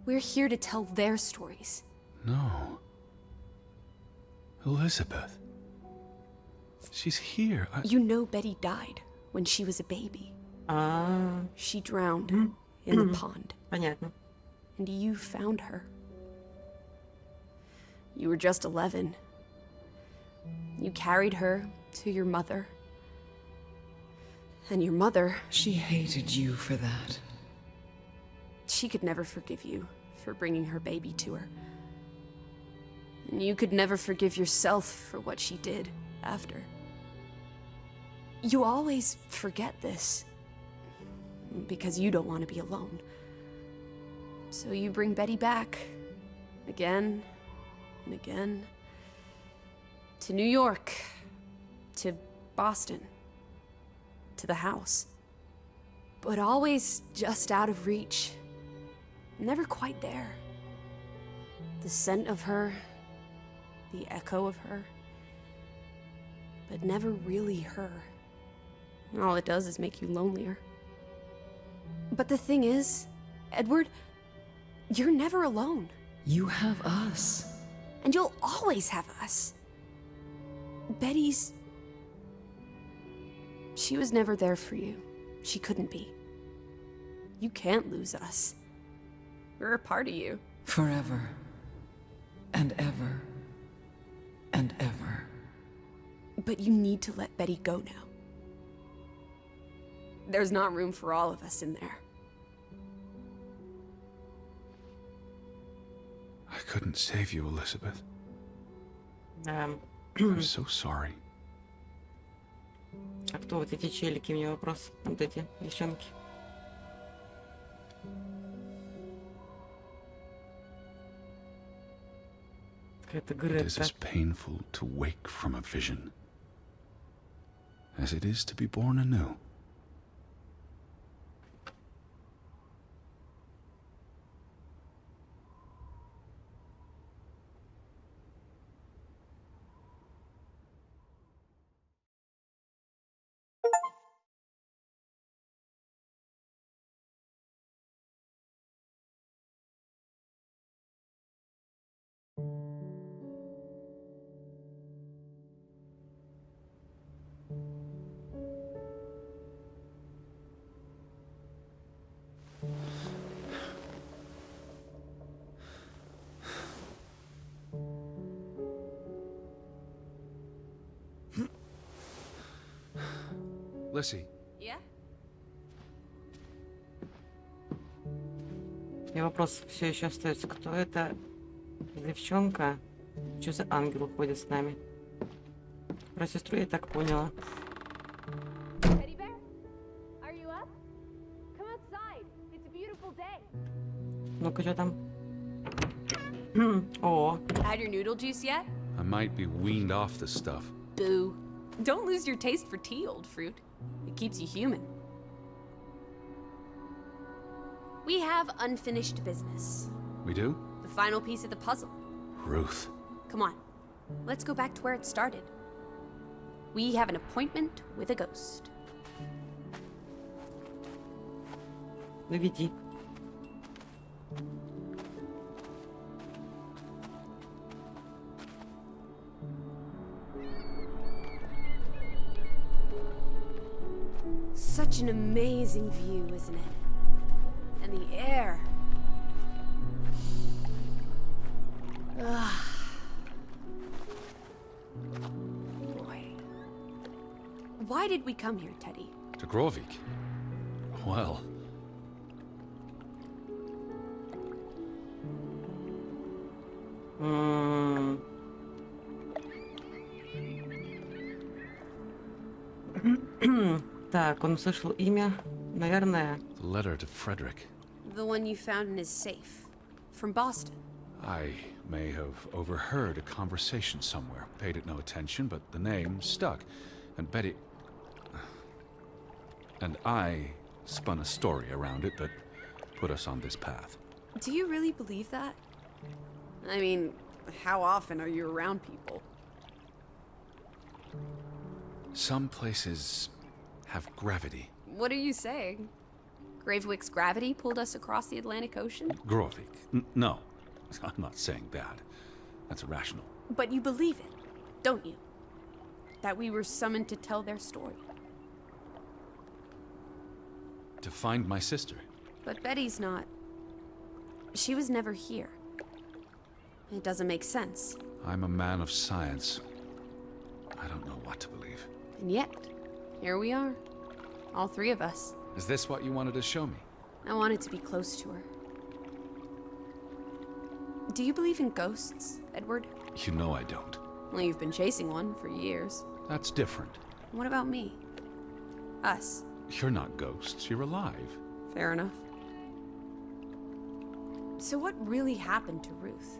We're here to tell their stories. No. Elizabeth. She's here. You know Betty died when she was a baby. А, She drowned in the pond. понятно. And you found her. You were just 11. You carried her to your mother. And your mother, She hated you for that. she could never forgive you for bringing her baby to her. And you could never forgive yourself for what she did after. You always forget this. Because you don't want to be alone. So you bring Betty back. Again and again. To New York. To Boston. To the house. But always just out of reach. Never quite there. The scent of her. The echo of her. But never really her. All it does is make you lonelier. But the thing is, Edward, you're never alone. You have us. And you'll always have us. Betty's... She was never there for you. She couldn't be. You can't lose us. We're a part of you. Forever. And ever. And ever. But you need to let Betty go now. There's not room for all of us in there. I couldn't save you, Elizabeth. Эм, I'm so sorry. А кто вот эти челики? Мне вопрос. Вот эти девчонки. Какая-то It is Грета. as painful to wake from a vision as it is to be born anew. Lissy, Yeah? И вопрос все еще остается. Кто это девчонка? Что за ангел ходит с нами? Про сестру я так поняла. Teddy bear? Are you up? Come outside. It's a beautiful day. Ну-ка, что там? О, Had your noodle juice yet? I might be weaned off this stuff. Boo. Don't lose your taste for tea, old fruit. It keeps you human. We have unfinished business. We do? The final piece of the puzzle. Ruth. Come on. Let's go back to where it started. We have an appointment with a ghost. ну веди. Such an amazing view, isn't it? And the air. Ugh. Boy. Why did we come here, Teddy? To Grovik. Well, М. Так, он услышал имя, наверное. the letter to Frederick. The one you found in his safe. From Boston. I may have overheard a conversation somewhere, paid it no attention, but the name stuck. And Betty... And I spun a story around it that put us on this path. Do you really believe that? I mean, how often are you around people? Some places have gravity. What are you saying? Gravewick's gravity pulled us across the Atlantic Ocean? Grovik. No, I'm not saying that. That's irrational. But you believe it, don't you? That we were summoned to tell their story. To find my sister. But Betty's not. She was never here. It doesn't make sense. I'm a man of science. I don't know what to believe. And yet, here we are. All three of us. Is this what you wanted to show me? I wanted to be close to her. Do you believe in ghosts, Edward? You know I don't. Well, you've been chasing one for years. That's different. What about me? Us. You're not ghosts, you're alive. Fair enough. So what really happened to Ruth?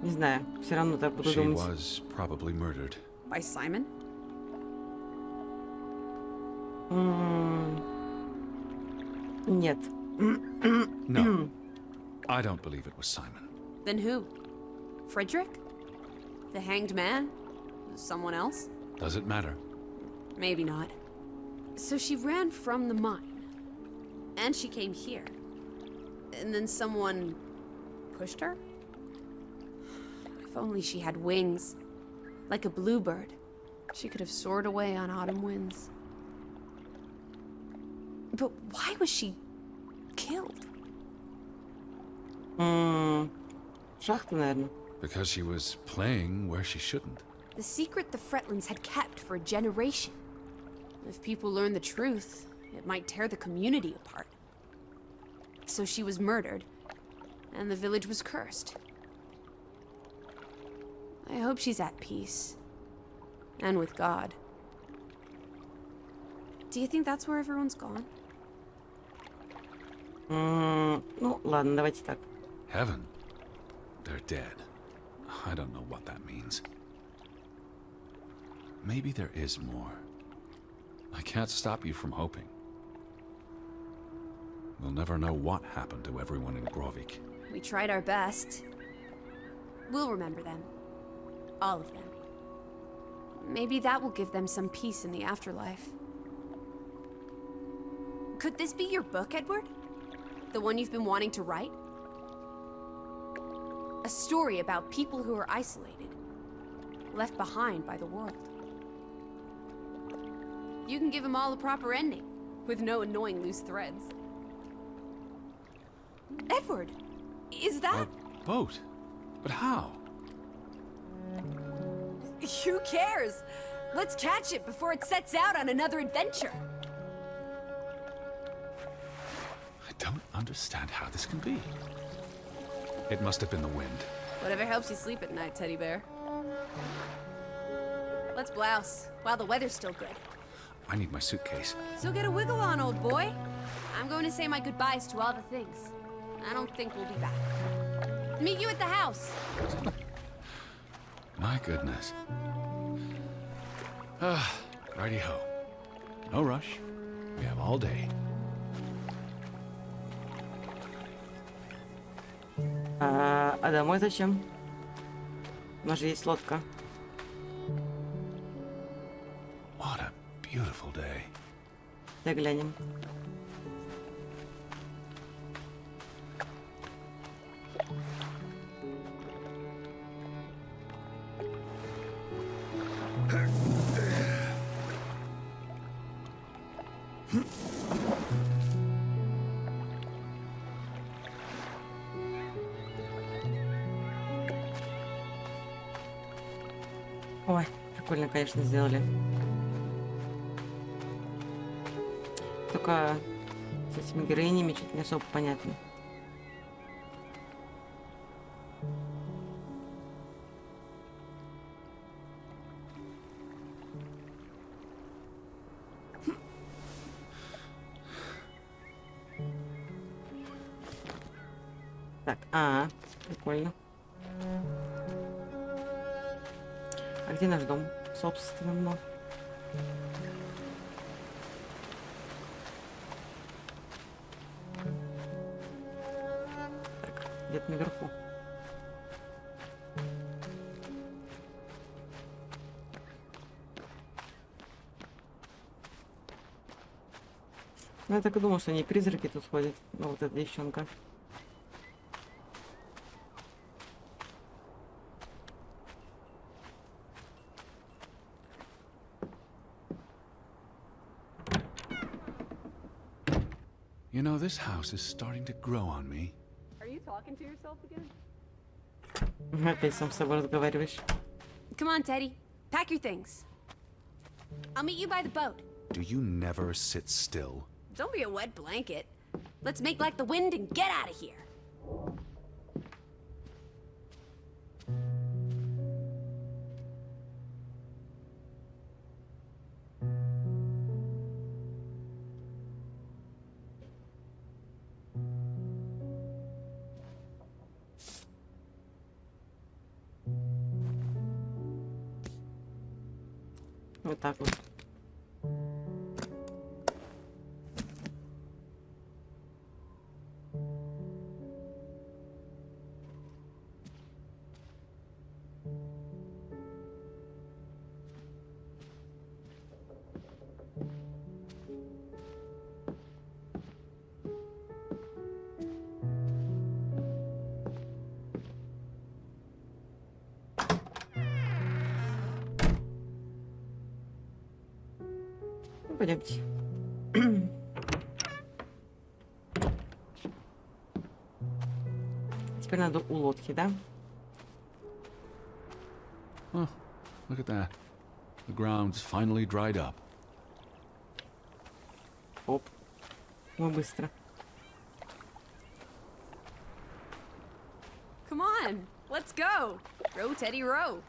Не знаю, все равно так буду She думать. was probably murdered. By Simon? Нет. No. I don't believe it was Simon. Then who? Frederick? The hanged man? Someone else? Does it matter? Maybe not. So she ran from the mine. And she came here. And then someone pushed her? If only she had wings. Like a bluebird. She could have soared away on autumn winds. But why was she killed? Шахта, наверное. Because she was playing where she shouldn't. The secret the Fretlands had kept for a generation. If people learn the truth, it might tear the community apart. So she was murdered, and the village was cursed. I hope she's at peace. And with God. Do you think that's where everyone's gone? Ну, ладно, давайте так. Heaven? They're dead. I don't know what that means. Maybe there is more. I can't stop you from hoping. We'll never know what happened to everyone in Grovik. We tried our best. We'll remember them. All of them. Maybe that will give them some peace in the afterlife. Could this be your book, Edward? The one you've been wanting to write? A story about people who are isolated, left behind by the world. You can give them all a proper ending, with no annoying loose threads. Edward, is that... A boat? But how? Who cares? Let's catch it before it sets out on another adventure. I don't understand how this can be. It must have been the wind. Whatever helps you sleep at night, teddy bear. Let's blouse, while the weather's still good. I need my suitcase. So get a wiggle on, old boy. I'm going to say my goodbyes to all the things. I don't think we'll be back. Meet you at the house. My goodness. Righty-ho. No rush. We have all day. А домой зачем? У нас же есть лодка. What a beautiful day. Дай глянем. Ой, прикольно, конечно, сделали. Только с этими героинями что-то не особо понятно. Так, прикольно. где наш дом, собственно? Так, где-то наверху. Ну, я так и думал, что они призраки тут ходят. Ну, вот эта девчонка. You know, this house is starting to grow on me. Are you talking to yourself again? Опять сам с собой разговариваешь. Come on, Teddy. Pack your things. I'll meet you by the boat. Do you never sit still? Don't be a wet blanket. Let's make like the wind and get out of here. Вот так вот. Ну, пойдемте. Теперь надо у лодки, да? Oh, look at that. The ground's finally dried up. Оп. Мы быстро. Come on, let's go. Row, Teddy, row.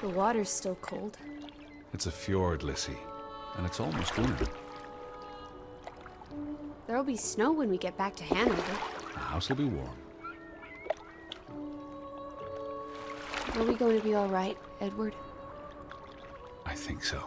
The water's still cold. It's a fjord, Lissy, and it's almost winter. There'll be snow when we get back to Hanover. The house will be warm. Are we going to be all right, Edward? I think so.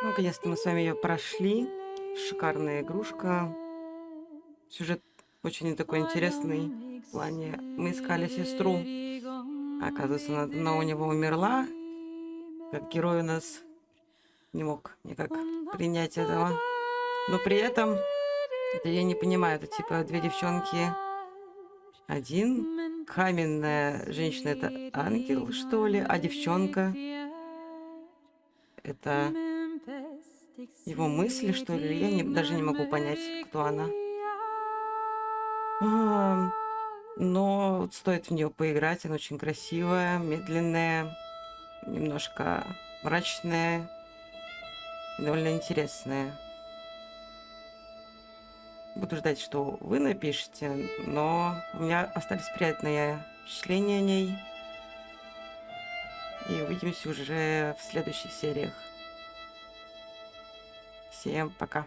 Наконец-то мы с вами ее прошли. Шикарная игрушка. Сюжет очень такой интересный. В плане, мы искали сестру. Оказывается, она у него умерла. Как герой у нас не мог никак принять этого. Но при этом, это я не понимаю, это типа две девчонки. Один. Каменная женщина — это ангел, что ли? А девчонка — это его мысли, что ли? Я даже не могу понять, кто она. Но стоит в нее поиграть. Она очень красивая, медленная, немножко мрачная, довольно интересная. Буду ждать, что вы напишите, но у меня остались приятные впечатления о ней. И увидимся уже в следующих сериях. Всем пока.